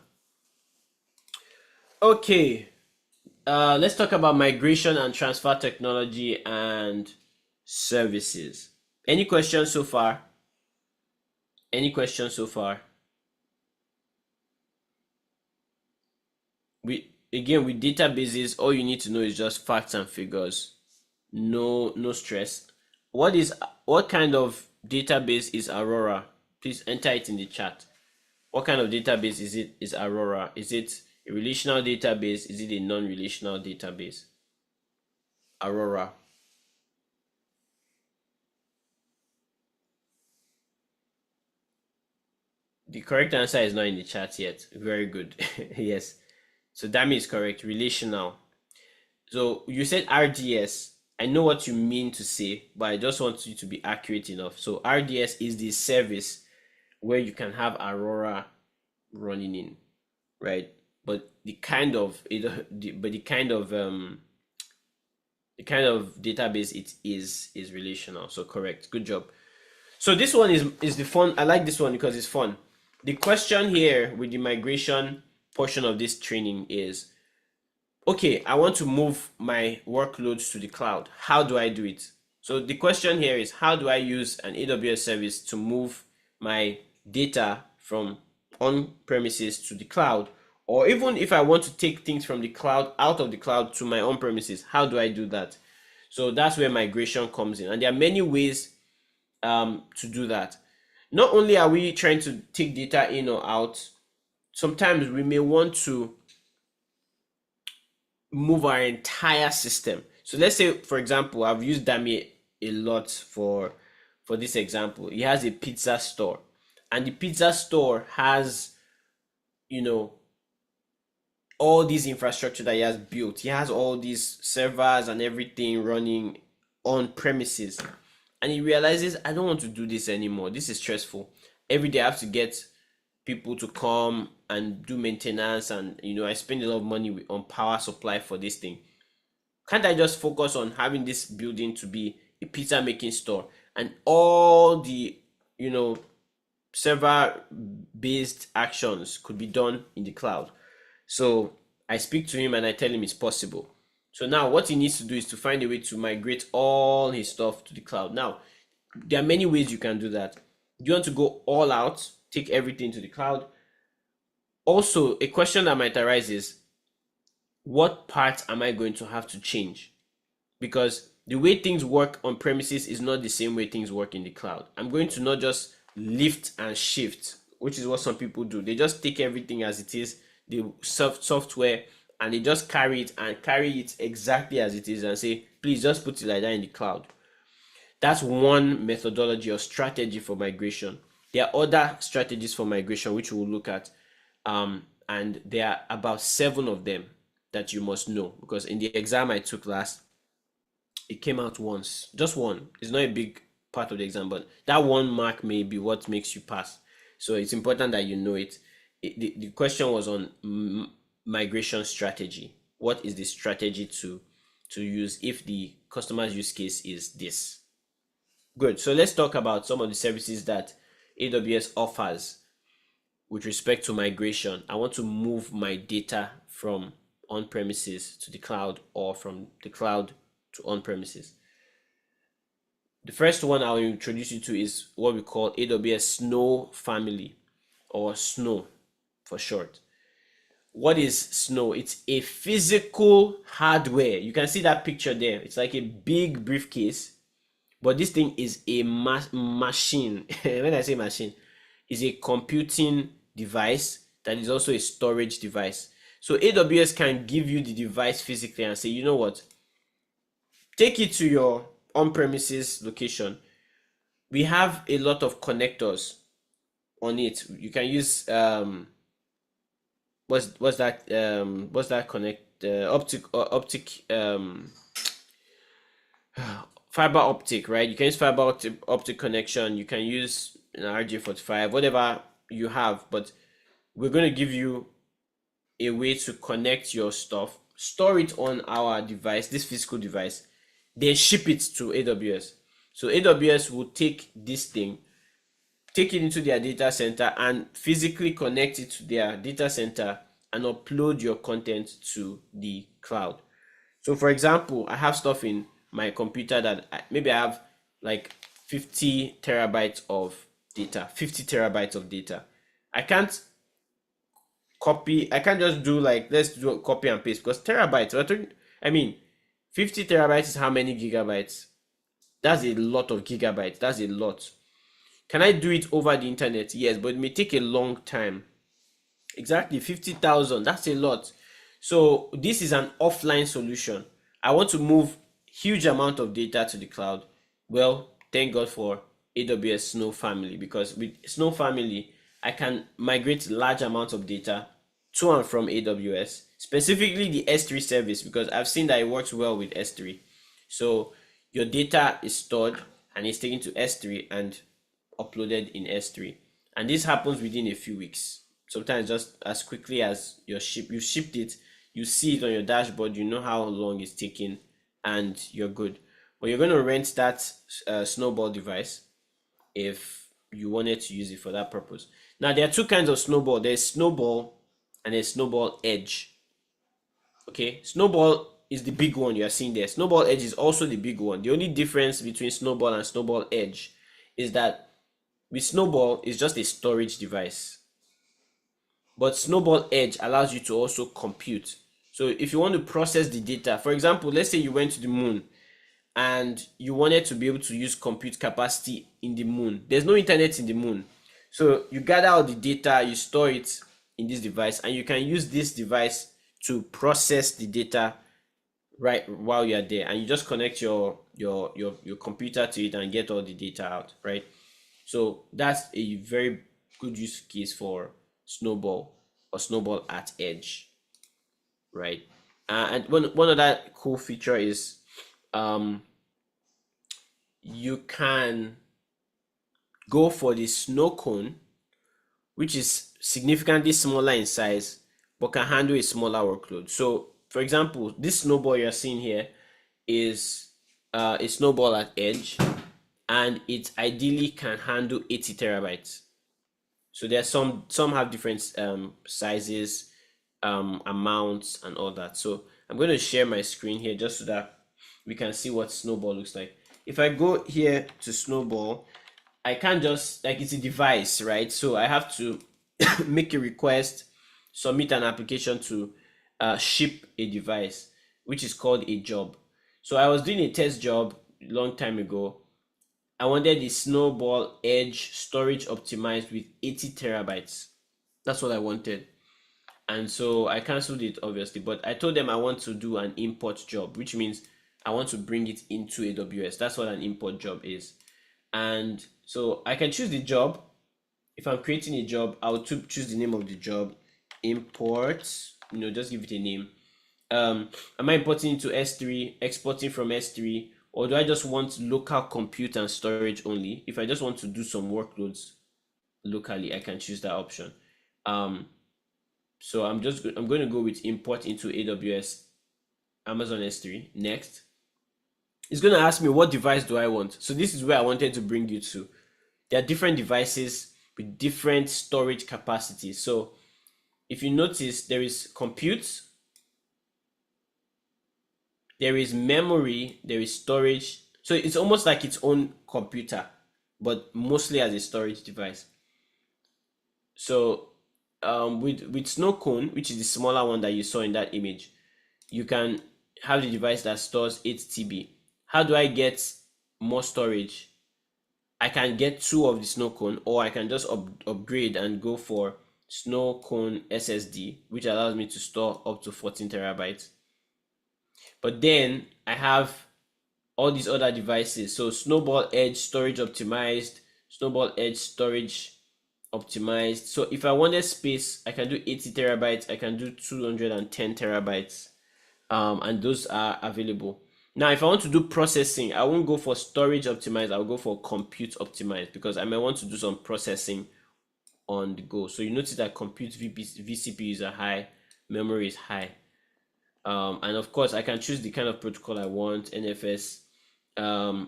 Okay, let's talk about migration and transfer technology and services. Any questions so far? Any questions so far? Again, with databases, all you need to know is just facts and figures. No stress. What kind of database is Aurora? Please enter it in the chat. What kind of database is Aurora? Is it a relational database? Is it a non-relational database? Aurora. The correct answer is not in the chat yet. Very good. Yes. So that means correct. Relational. So you said RDS. I know what you mean to say, but I just want you to be accurate enough. So RDS is the service where you can have Aurora running in, right? But the kind of database it is relational. So correct. Good job. So this one is the fun. I like this one because it's fun. The question here with the migration portion of this training is, okay, I want to move my workloads to the cloud. How do I do it? So the question here is, how do I use an AWS service to move my data from on-premises to the cloud? Or even if I want to take things from the cloud out of the cloud to my on-premises, how do I do that? So that's where migration comes in. And there are many ways to do that. Not only are we trying to take data in or out, sometimes we may want to move our entire system. So let's say, for example, I've used Dami a lot for this example. He has a pizza store, and the pizza store has, all these infrastructure that he has built. He has all these servers and everything running on premises, and he realizes, I don't want to do this anymore. This is stressful. Every day I have to get people to come and do maintenance, and I spend a lot of money on power supply for this thing. Can't I just focus on having this building to be a pizza making store, and all the server based actions could be done in the cloud? So I speak to him and I tell him it's possible. So now what he needs to do is to find a way to migrate all his stuff to the cloud. Now, there are many ways you can do that. Do you want to go all out, take everything to the cloud? Also, a question that might arise is, what part am I going to have to change? Because the way things work on premises is not the same way things work in the cloud. I'm going to not just lift and shift, which is what some people do. They just take everything as it is, the software, and they just carry it exactly as it is and say, please just put it like that in the cloud. That's one methodology or strategy for migration. There are other strategies for migration which we'll look at, and there are about 7 of them that you must know, because in the exam I took last, it came out once, just one. It's not a big part of the exam, but that one mark may be what makes you pass. So it's important that you know it. The question was on migration strategy. What is the strategy to use if the customer's use case is this? Good. So let's talk about some of the services that AWS offers with respect to migration. I want to move my data from on-premises to the cloud, or from the cloud to on-premises. The first one I'll introduce you to is what we call AWS Snow family, or Snow for short. What is Snow? It's a physical hardware. You can see that picture there. It's like a big briefcase, but this thing is a machine. When I say machine, is a computing device that is also a storage device. So AWS can give you the device physically and say, you know what, take it to your on-premises location. We have a lot of connectors on it. You can use what's that connect optic fiber optic, right? You can use fiber optic connection. You can use an RJ45, whatever you have. But we're going to give you a way to connect your stuff, store it on our device, this physical device, then ship it to AWS. So AWS will take this thing, take it into their data center and physically connect it to their data center and upload your content to the cloud. So for example, I have stuff in my computer that maybe I have like 50 terabytes of data, 50 terabytes of data. I can't just do like, let's do a copy and paste because terabytes, I mean, 50 terabytes is how many gigabytes? That's a lot of gigabytes. That's a lot. Can I do it over the internet? Yes, but it may take a long time. Exactly, 50,000. That's a lot. So this is an offline solution. I want to move huge amount of data to the cloud. Well, thank God for AWS Snow Family, because with Snow Family, I can migrate large amounts of data to and from AWS, specifically the S3 service, because I've seen that it works well with S3. So your data is stored and it's taken to S3 and uploaded in S3. And this happens within a few weeks. Sometimes just as quickly as you shipped it, you see it on your dashboard, you know how long it's taking, and you're good. But you're going to rent that Snowball device if you wanted to use it for that purpose. Now, there are two kinds of Snowball. There's Snowball and there's Snowball Edge. Okay, Snowball is the big one you are seeing there. Snowball Edge is also the big one. The only difference between Snowball and Snowball Edge is that with Snowball, it's just a storage device. But Snowball Edge allows you to also compute. So if you want to process the data, for example, let's say you went to the moon and you wanted to be able to use compute capacity in the moon. There's no internet in the moon. So you gather all the data, you store it in this device, and you can use this device to process the data right while you're there. And you just connect your computer to it and get all the data out, right? So that's a very good use case for Snowball or Snowball at Edge, right? And one other cool feature is you can go for the snow cone, which is significantly smaller in size but can handle a smaller workload. So for example, this snowball you're seeing here is a snowball at Edge, and it ideally can handle 80 terabytes. So there's some have different sizes, amounts, and all that. So I'm going to share my screen here just so that we can see what Snowball looks like. If I go here to Snowball, I can't just, like, it's a device, right? So I have to make a request, submit an application to ship a device, which is called a job. So I was doing a test job a long time ago. I wanted the Snowball Edge storage optimized with 80 terabytes. That's what I wanted. And so I canceled it, obviously, but I told them I want to do an import job, which means I want to bring it into AWS. That's what an import job is. And so I can choose the job. If I'm creating a job, I'll choose the name of the job, import, just give it a name. Am I importing into S3, exporting from S3, or do I just want local compute and storage only? If I just want to do some workloads locally, I can choose that option. So I'm going to go with import into AWS Amazon S3. Next, it's going to ask me what device do I want. So this is where I wanted to bring you to. There are different devices with different storage capacities. So if you notice, there is compute, there is memory, there is storage. So it's almost like its own computer, but mostly as a storage device. So with Snow Cone, which is the smaller one that you saw in that image, you can have the device that stores 8 TB. How do I get more storage? I can get 2 of the Snow Cone, or I can just upgrade and go for Snow Cone SSD, which allows me to store up to 14 terabytes. But then I have all these other devices. So Snowball Edge storage optimized, Snowball Edge storage optimized. So if I wanted space, I can do 80 terabytes, I can do 210 terabytes, and those are available. Now, if I want to do processing, I won't go for storage optimized. I'll go for compute optimized because I might want to do some processing on the go. So you notice that compute vCPUs are high, memory is high. And of course, I can choose the kind of protocol I want, NFS.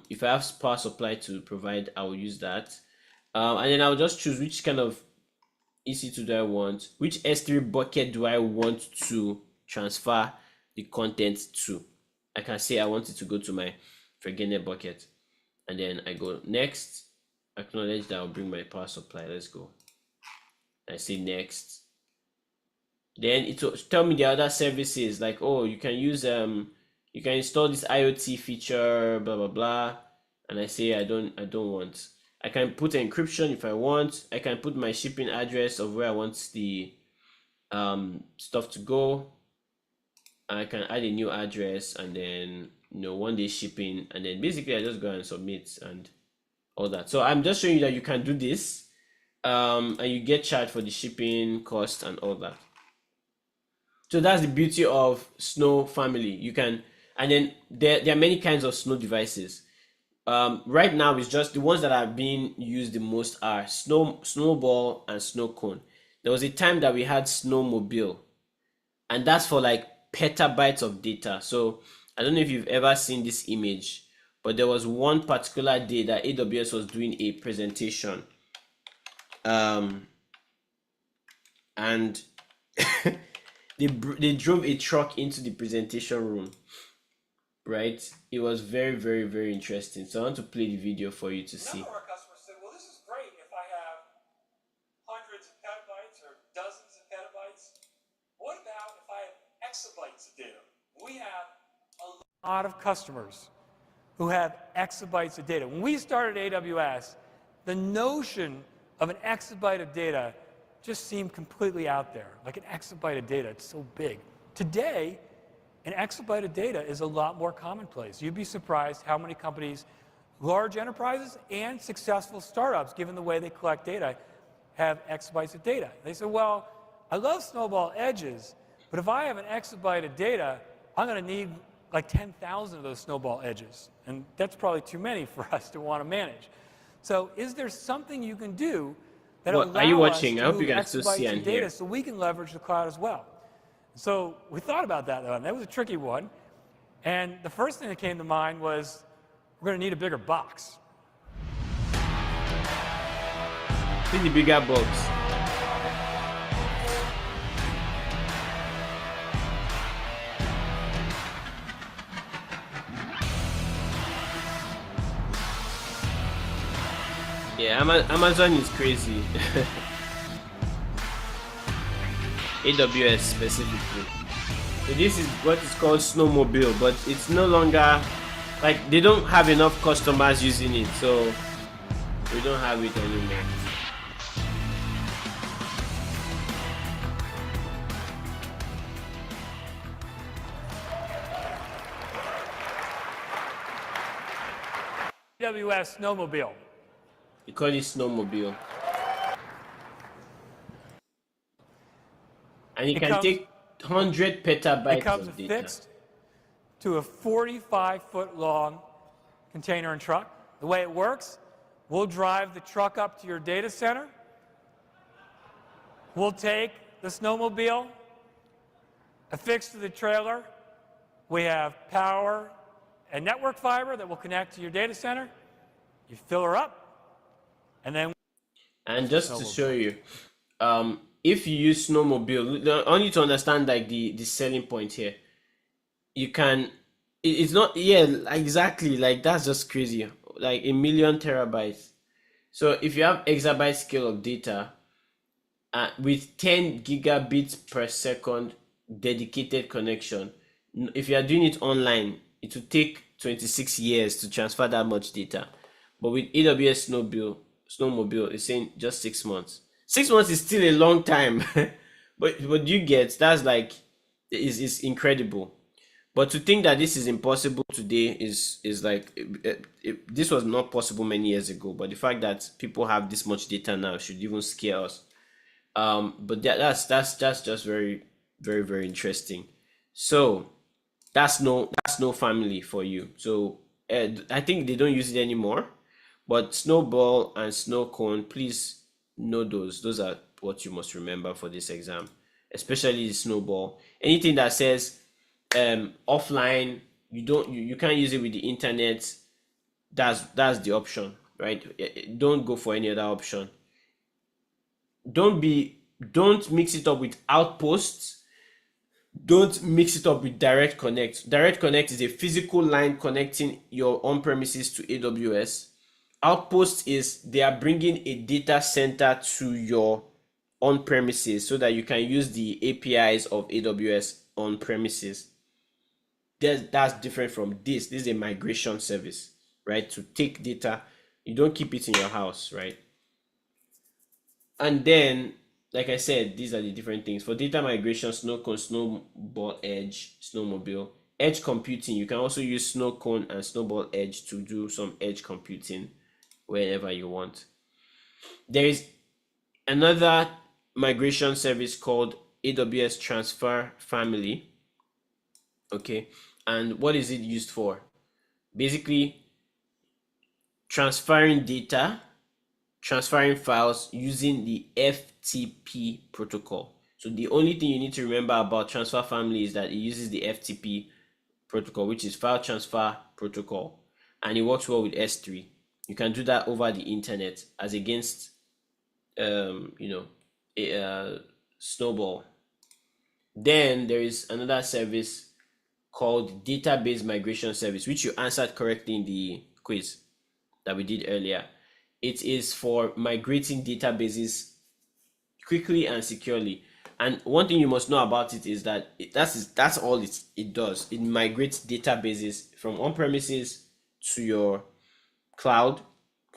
If I have power supply to provide, I will use that. And then I'll just choose which kind of EC2 do I want, which S3 bucket do I want to transfer the content to. I can say I want it to go to my Forgenet bucket. And then I go next, acknowledge that I'll bring my power supply. Let's go. I say next. Then it will tell me the other services like, oh, you can use you can install this IoT feature, blah blah blah. And I say I don't want. I can put encryption if I want. I can put my shipping address of where I want the stuff to go. I can add a new address and then 1 day shipping, and then basically I just go and submit and all that. So I'm just showing you that you can do this, and you get charged for the shipping cost and all that. So that's the beauty of Snow family. You can, and then there are many kinds of Snow devices. Right now, it's just the ones that are being used the most are Snowball and Snow Cone. There was a time that we had Snowmobile, and that's for like petabytes of data. So I don't know if you've ever seen this image, but there was one particular day that AWS was doing a presentation, and they drove a truck into the presentation room, right? It was very, very, very interesting. So I want to play the video for you to see.
None of our customers said, well, this is great if I have hundreds of petabytes or dozens of petabytes. What about if I have exabytes of data? We have a lot of customers who have exabytes of data. When we started AWS, the notion of an exabyte of data just seemed completely out there. Like an exabyte of data, it's so big. Today, an exabyte of data is a lot more commonplace. You'd be surprised how many companies, large enterprises and successful startups, given the way they collect data, have exabytes of data. They say, well, I love Snowball edges, but if I have an exabyte of data, I'm going to need like 10,000 of those Snowball edges. And that's probably too many for us to want to manage. So is there something you can do that
What are you
allows
watching?
us
I
to
hope you
move
can still see
exabytes
and
of data
hear.
so we can leverage the cloud as well? So we thought about that, though, and that was a tricky one. And the first thing that came to mind was we're going to need a bigger box.
See the bigger box. Yeah, Amazon is crazy. AWS specifically. So this is what is called Snowmobile, but it's no longer like they don't have enough customers using it, so we don't have it anymore.
AWS Snowmobile.
We call it Snowmobile. And it can take 100
It
petabytes
comes
of data.
affixed to a 45-foot long container and truck. The way it works, we'll drive the truck up to your data center. We'll take the snowmobile, affixed to the trailer. We have power and network fiber that will connect to your data center. You fill her up, and then...
And just to show you, if you use Snowmobile, I want you to understand like the selling point here. You can, it's not, yeah, exactly, like that's just crazy, like 1,000,000 terabytes. So if you have exabyte scale of data with 10 gigabits per second dedicated connection, if you are doing it online, it will take 26 years to transfer that much data. But with AWS Snowmobile, it's saying just 6 months. 6 months is still a long time, but what you get, that's like is incredible. But to think that this is impossible today is like this was not possible many years ago. But the fact that people have this much data now should even scare us. But that's just very, very, very interesting. So that's no family for you. So I think they don't use it anymore. But snowball and snow cone, please know those. Those are what you must remember for this exam, especially the snowball. Anything that says offline, you can't use it with the internet. That's the option, right? Don't go for any other option. Don't mix it up with outposts. Don't mix it up with direct connect. Direct connect is a physical line connecting your on-premises to AWS. Outpost is they are bringing a data center to your on-premises so that you can use the APIs of AWS on-premises. That's different from this. This is a migration service, right? To take data, you don't keep it in your house, right? And then, like I said, these are the different things. For data migration, Snowcone, Snowball Edge, Snowmobile. Edge computing, you can also use Snowcone and Snowball Edge to do some edge computing wherever you want. There is another migration service called AWS Transfer Family. Okay, and what is it used for? Basically, transferring data, transferring files using the FTP protocol. So the only thing you need to remember about transfer family is that it uses the FTP protocol, which is file transfer protocol, and it works well with S3. You can do that over the internet as against Snowball. Then there is another service called database migration service, which you answered correctly in the quiz that we did earlier. It is for migrating databases quickly and securely. And one thing you must know about it is that that's all it does. It migrates databases from on-premises to your cloud,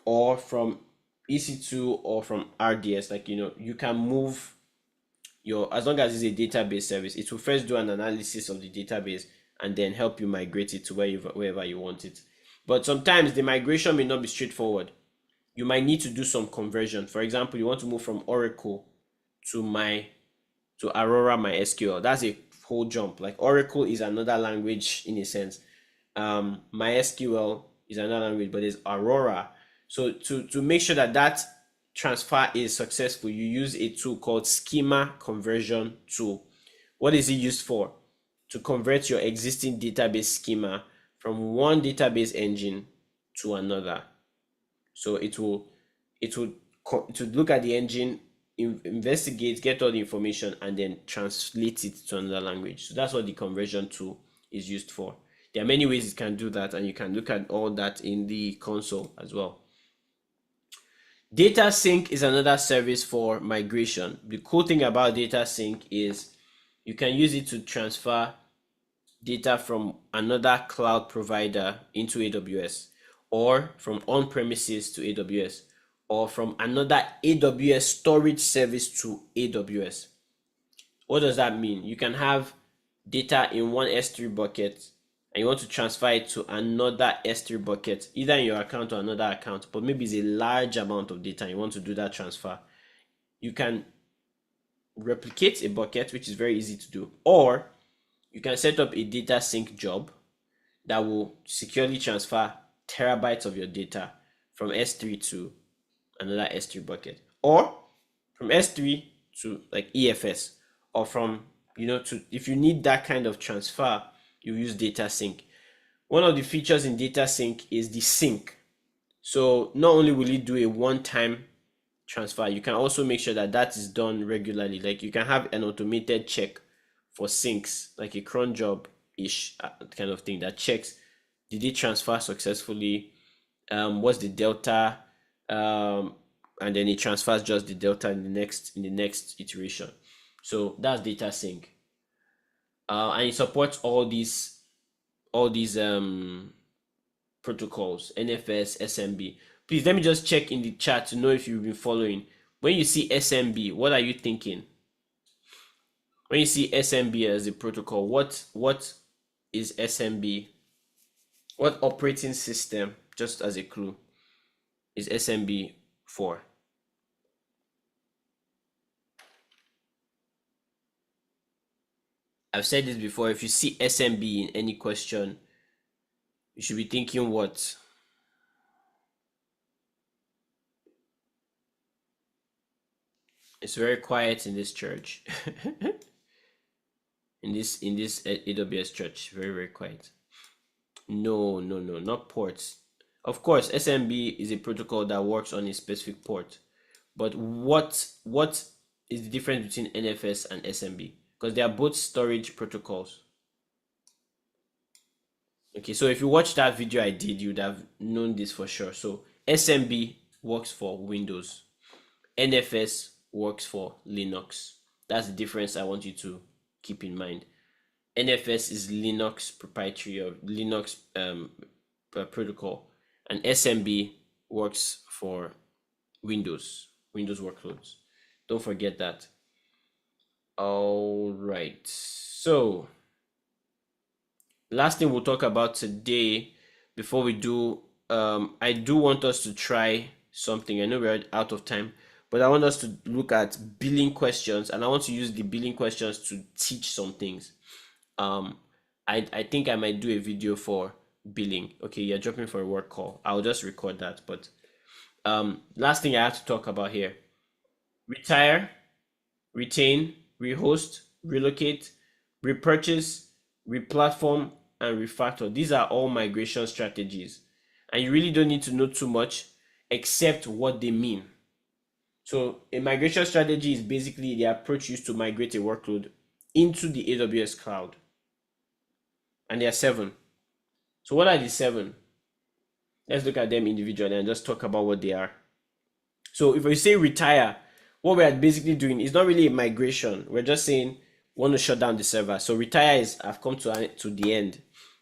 or from EC2 or from RDS. Like, you can move as long as it's a database service, it will first do an analysis of the database and then help you migrate it to wherever you want it. But sometimes the migration may not be straightforward. You might need to do some conversion. For example, you want to move from Oracle to Aurora MySQL. That's a whole jump. Like, Oracle is another language in a sense. MySQL is another language, but there's Aurora. So to make sure that transfer is successful, you use a tool called Schema Conversion Tool. What is it used for? To convert your existing database schema from one database engine to another. So it will look at the engine, investigate, get all the information, and then translate it to another language. So that's what the conversion tool is used for. There are many ways it can do that, and you can look at all that in the console as well. Data sync is another service for migration. The cool thing about data sync is you can use it to transfer data from another cloud provider into AWS, or from on-premises to AWS, or from another AWS storage service to AWS. What does that mean? You can have data in one S3 bucket and you want to transfer it to another S3 bucket, either in your account or another account, but maybe it's a large amount of data and you want to do that transfer. You can replicate a bucket, which is very easy to do, or you can set up a data sync job that will securely transfer terabytes of your data from S3 to another S3 bucket, or from S3 to like EFS, or from if you need that kind of transfer, you use data sync. One of the features in data sync is the sync. So not only will it do a one-time transfer, you can also make sure that is done regularly. Like, you can have an automated check for syncs, like a cron job-ish kind of thing that checks, did it transfer successfully, what's the delta, and then it transfers just the delta in the next iteration. So that's data sync, and it supports all these protocols: NFS, SMB. Please let me just check in the chat to know if you've been following. When you see SMB, what are you thinking? When you see SMB as a protocol, what is SMB? What operating system, just as a clue, is SMB for? I've said this before. If you see SMB in any question, you should be thinking what? It's very quiet in this church. in this AWS church, very quiet. No, not ports. Of course, SMB is a protocol that works on a specific port. But what is the difference between NFS and SMB? Because they are both storage protocols. Okay, so if you watch that video I did, you'd have known this for sure. So SMB works for Windows. NFS works for Linux. That's the difference I want you to keep in mind. NFS is Linux proprietary or Linux protocol, and SMB works for Windows workloads. Don't forget that. All right. So last thing we'll talk about today before we do, I do want us to try something. I know we're out of time, but I want us to look at billing questions, and I want to use the billing questions to teach some things. I think I might do a video for billing. Okay, you're dropping for a work call. I'll just record that. But last thing I have to talk about here: retire, retain, rehost, relocate, repurchase, replatform, and refactor. These are all migration strategies, and you really don't need to know too much except what they mean. So a migration strategy is basically the approach used to migrate a workload into the AWS cloud. And there are 7. So what are the 7? Let's look at them individually and just talk about what they are. So if we say retire, what we are basically doing is not really a migration. We're just saying we want to shut down the server. So retire is I've come to the end.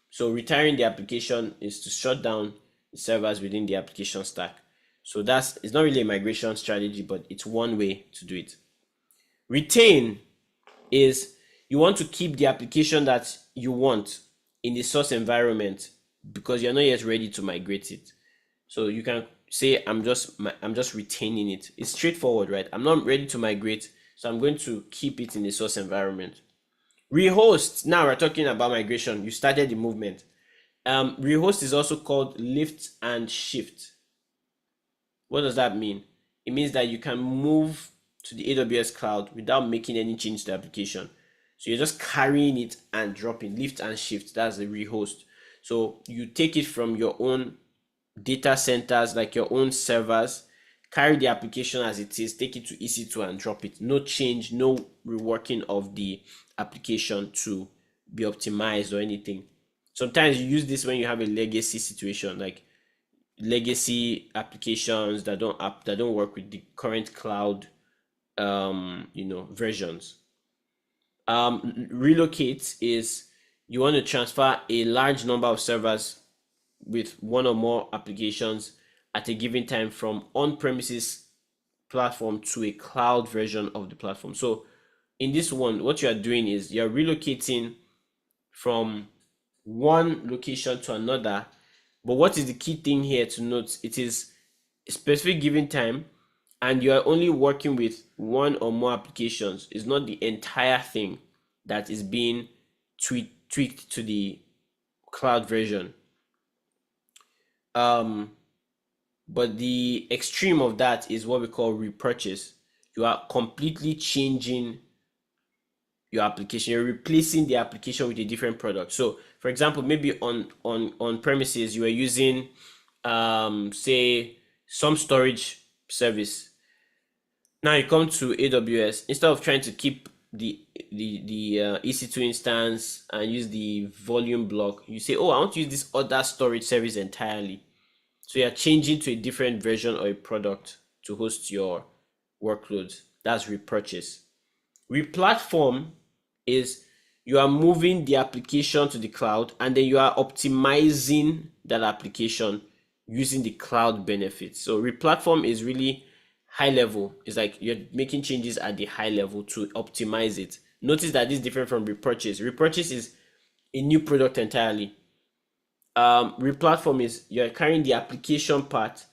So retiring the application is to shut down the servers within the application stack. So it's not really a migration strategy, but it's one way to do it. Retain is you want to keep the application that you want in the source environment because you're not yet ready to migrate it. So you can say I'm just retaining it. It's straightforward, right? I'm not ready to migrate, so I'm going to keep it in the source environment. Rehost. Now we're talking about migration. You started the movement. Rehost is also called lift and shift. What does that mean? It means that you can move to the AWS cloud without making any change to the application. So you're just carrying it and dropping, lift and shift. That's the rehost. So you take it from your own data centers, like your own servers, carry the application as it is, take it to EC2 and drop it. No change, no reworking of the application to be optimized or anything. Sometimes you use this when you have a legacy situation, like legacy applications that don't work with the current cloud versions. Relocate is you want to transfer a large number of servers with one or more applications at a given time from on-premises platform to a cloud version of the platform. So in this one, what you are doing is you're relocating from one location to another. But what is the key thing here to note? It is a specific given time, and you are only working with one or more applications. It's not the entire thing that is being tweaked to the cloud version. But the extreme of that is what we call repurchase. You are completely changing your application. You're replacing the application with a different product. So for example, maybe on premises you are using say some storage service. Now you come to AWS, instead of trying to keep the EC2 instance and use the volume block, you say, oh, I want to use this other storage service entirely. So you're changing to a different version or a product to host your workloads. That's repurchase. Replatform is you are moving the application to the cloud, and then you are optimizing that application using the cloud benefits. So replatform is really high level. It's like you're making changes at the high level to optimize it. Notice that this is different from repurchase. Repurchase is a new product entirely. Replatform is you're carrying the application part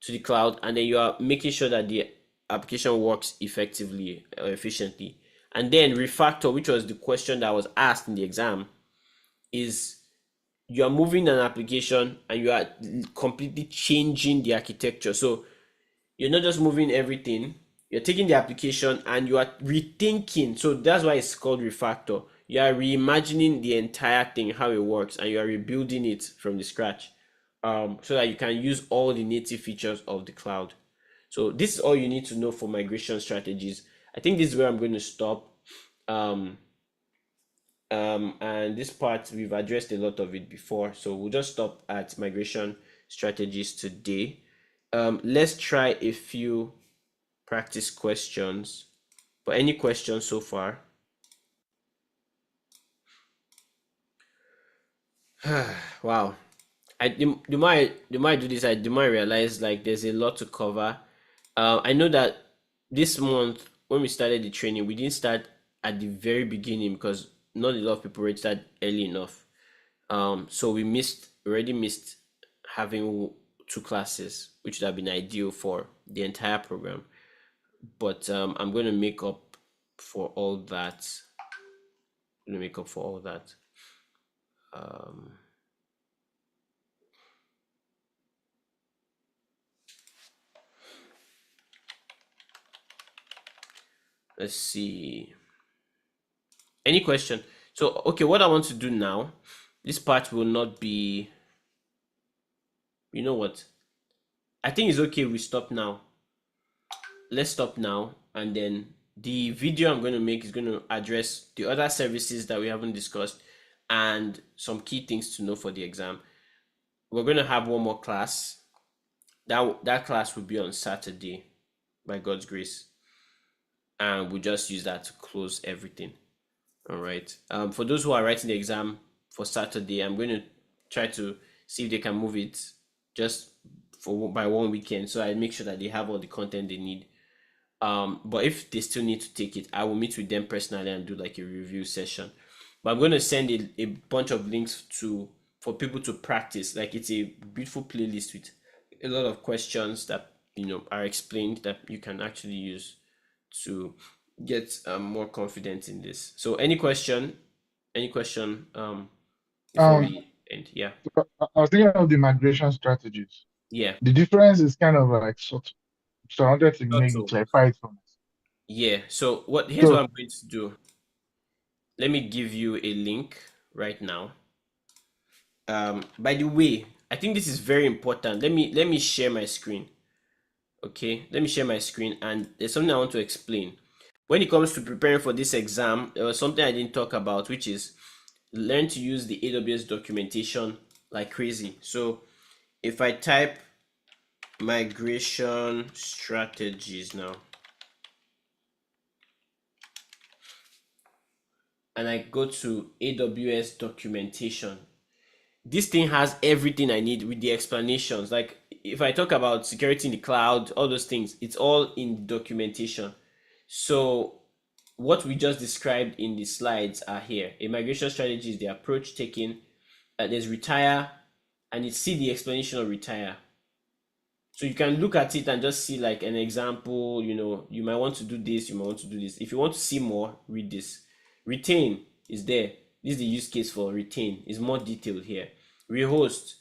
to the cloud, and then you are making sure that the application works effectively or efficiently. And then refactor, which was the question that was asked in the exam, is you are moving an application and you are completely changing the architecture. So you're not just moving everything, you're taking the application and you are rethinking. So that's why it's called refactor. You are reimagining the entire thing, how it works, and you are rebuilding it from the scratch, so that you can use all the native features of the cloud. So this is all you need to know for migration strategies. I think this is where I'm going to stop. And this part, we've addressed a lot of it before, so we'll just stop at migration strategies today. Let's try a few practice questions. But any questions so far? Wow. The more I do this, the more I realize like there's a lot to cover. I know that this month when we started the training, we didn't start at the very beginning because not a lot of people registered early enough. So we already missed having 2 classes, which would have been ideal for the entire program. But I'm going to make up for all that. I'm going to make up for all that. Let's see. Any question? So, okay, what I want to do now, this part will not be, you know what? I think it's okay we stop now. Let's stop now, and then the video I'm going to make is going to address the other services that we haven't discussed and some key things to know for the exam. We're going to have one more class. That class will be on Saturday, by God's grace. And we'll just use that to close everything. All right. For those who are writing the exam for Saturday, I'm going to try to see if they can move it just by one weekend, so I make sure that they have all the content they need. But if they still need to take it, I will meet with them personally and do like a review session. But I'm going to send a bunch of links for people to practice. Like, it's a beautiful playlist with a lot of questions that are explained that you can actually use to get more confident in this. So any question before we end? Yeah.
I was thinking of the migration strategies.
Yeah.
The difference is kind of like so I wanted to maybe
So
clarify it for us.
yeah. So here's what
So
I'm going to do. Let me give you a link right now. By the way, I think this is very important. Let me share my screen. Okay, let me share my screen, and there's something I want to explain. When it comes to preparing for this exam, there was something I didn't talk about, which is learn to use the AWS documentation like crazy. So if I type migration strategies now, and I go to AWS documentation, this thing has everything I need with the explanations. Like if I talk about security in the cloud, all those things, it's all in documentation. So what we just described in the slides are here. A migration strategy is the approach taken. There's retire, and you see the explanation of retire. So you can look at it and just see like an example. You might want to do this, you might want to do this. If you want to see more, read this. Retain is there. This is the use case for retain. It's more detailed here. Rehost,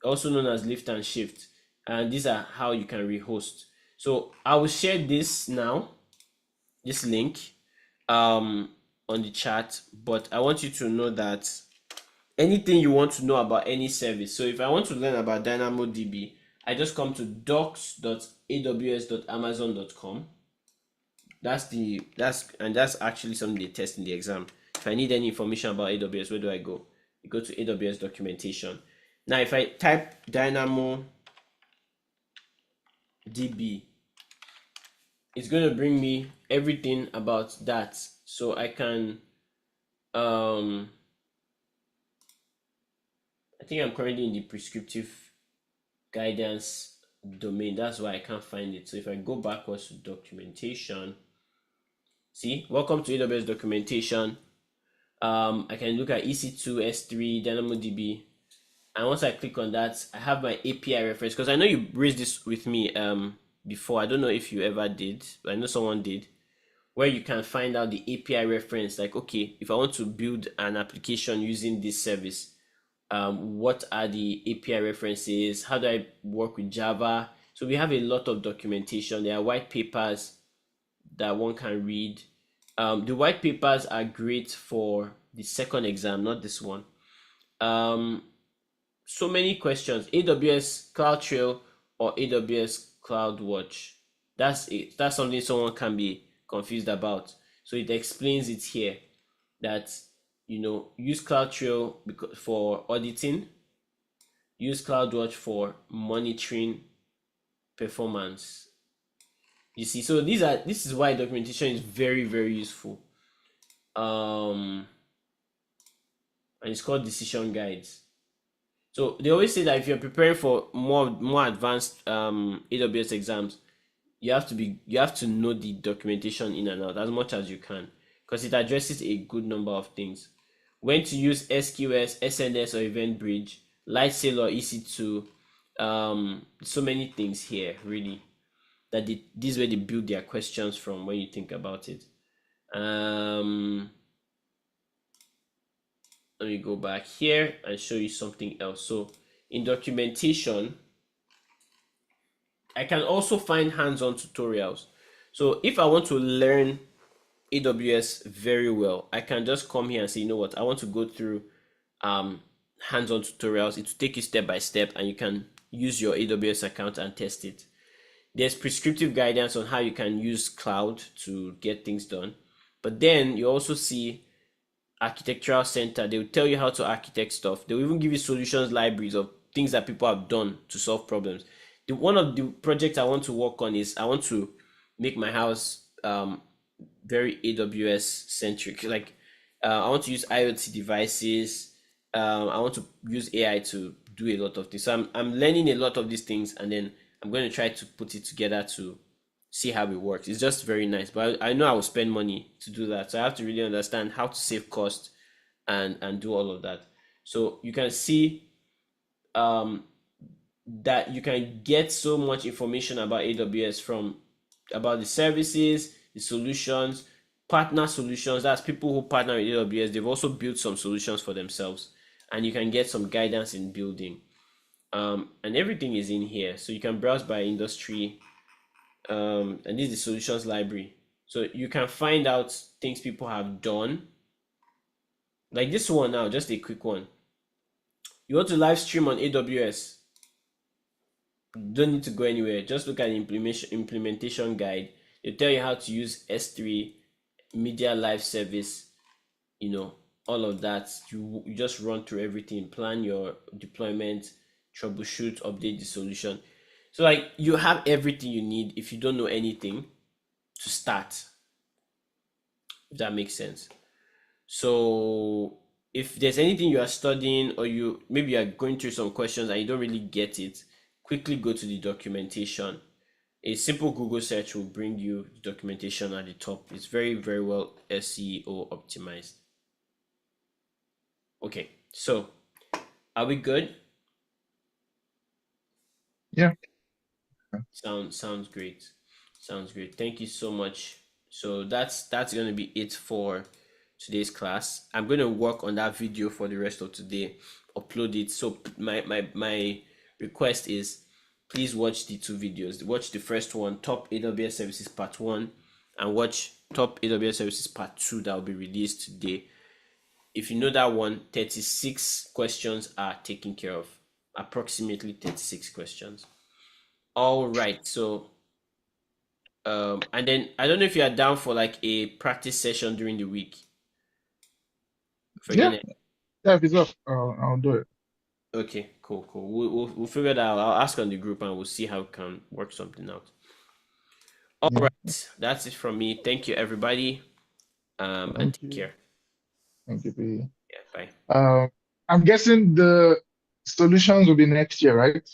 also known as lift and shift, and these are how you can rehost. So I will share this now, this link on the chat, but I want you to know that anything you want to know about any service. So if I want to learn about DynamoDB, I just come to docs.aws.amazon.com. That's actually something they test in the exam. If I need any information about AWS, where do I go? You go to AWS documentation. Now, if I type DynamoDB, it's going to bring me everything about that. So I can, I think I'm currently in the prescriptive guidance domain. That's why I can't find it. So if I go backwards to documentation, see, welcome to AWS documentation. I can look at EC2, S3, DynamoDB, and once I click on that, I have my API reference, because I know you raised this with me before. I don't know if you ever did, but I know someone did. where you can find out the API reference. Like, okay, if I want to build an application using this service, what are the API references? How do I work with Java? So we have a lot of documentation. There are white papers that one can read. The white papers are great for the second exam, not this one. So many questions. AWS CloudTrail or AWS CloudWatch. That's it. That's something someone can be confused about. So it explains it here that use CloudTrail for auditing, use CloudWatch for monitoring performance. You see, so this is why documentation is very, very useful. And it's called decision guides. So they always say that if you're preparing for more advanced AWS exams, you have to know the documentation in and out as much as you can, because it addresses a good number of things. When to use SQS, SNS, or EventBridge, Lightsail or EC2, so many things here really that this is where they build their questions from when you think about it. Let me go back here and show you something else. So in documentation, I can also find hands-on tutorials. So if I want to learn AWS very well, I can just come here and say, you know what, I want to go through hands-on tutorials. It will take you step by step, and you can use your AWS account and test it. There's prescriptive guidance on how you can use cloud to get things done. But then you also see architectural center. They will tell you how to architect stuff. They will even give you solutions libraries of things that people have done to solve problems. One of the projects I want to work on is I want to make my house very AWS centric. Like I want to use IoT devices. I want to use AI to do a lot of things. So I'm learning a lot of these things, and then I'm going to try to put it together to see how it works. It's just very nice, but I know I will spend money to do that. So I have to really understand how to save cost and do all of that. So you can see that you can get so much information about AWS from about the services, the solutions, partner solutions. That's people who partner with AWS. They've also built some solutions for themselves, and you can get some guidance in building. And everything is in here, so you can browse by industry. And this is the solutions library, so you can find out things people have done, like this one. Now just a quick one. You want to live stream on AWS, don't need to go anywhere, just look at the implementation guide. They tell you how to use S3 media live service, all of that. You just run through everything, plan your deployment, troubleshoot, update the solution. So like you have everything you need if you don't know anything to start, if that makes sense. So if there's anything you are studying, or maybe you are going through some questions and you don't really get it, quickly go to the documentation. A simple Google search will bring you the documentation at the top. It's very, very well SEO optimized. Okay, so are we good?
Yeah.
Sounds great. Sounds great. Thank you so much. So that's going to be it for today's class. I'm going to work on that video for the rest of today, upload it. So my request is, please watch the two videos. Watch the first one, Top AWS Services Part 1, and watch Top AWS Services Part 2 that will be released today. If you know that one, 36 questions are taken care of. Approximately 36 questions. All right, so and then I don't know if you are down for like a practice session during the week.
Yeah.
Forget it.
Yeah, if it's up, I'll do it.
Okay, cool. We'll figure that out. I'll ask on the group and we'll see how we can work something out. All
Yeah.
right, that's it from me. Thank you, everybody. And
Thank
take
you.
care.
Thank you, P.
Yeah, bye.
I'm guessing the solutions will be next year, right?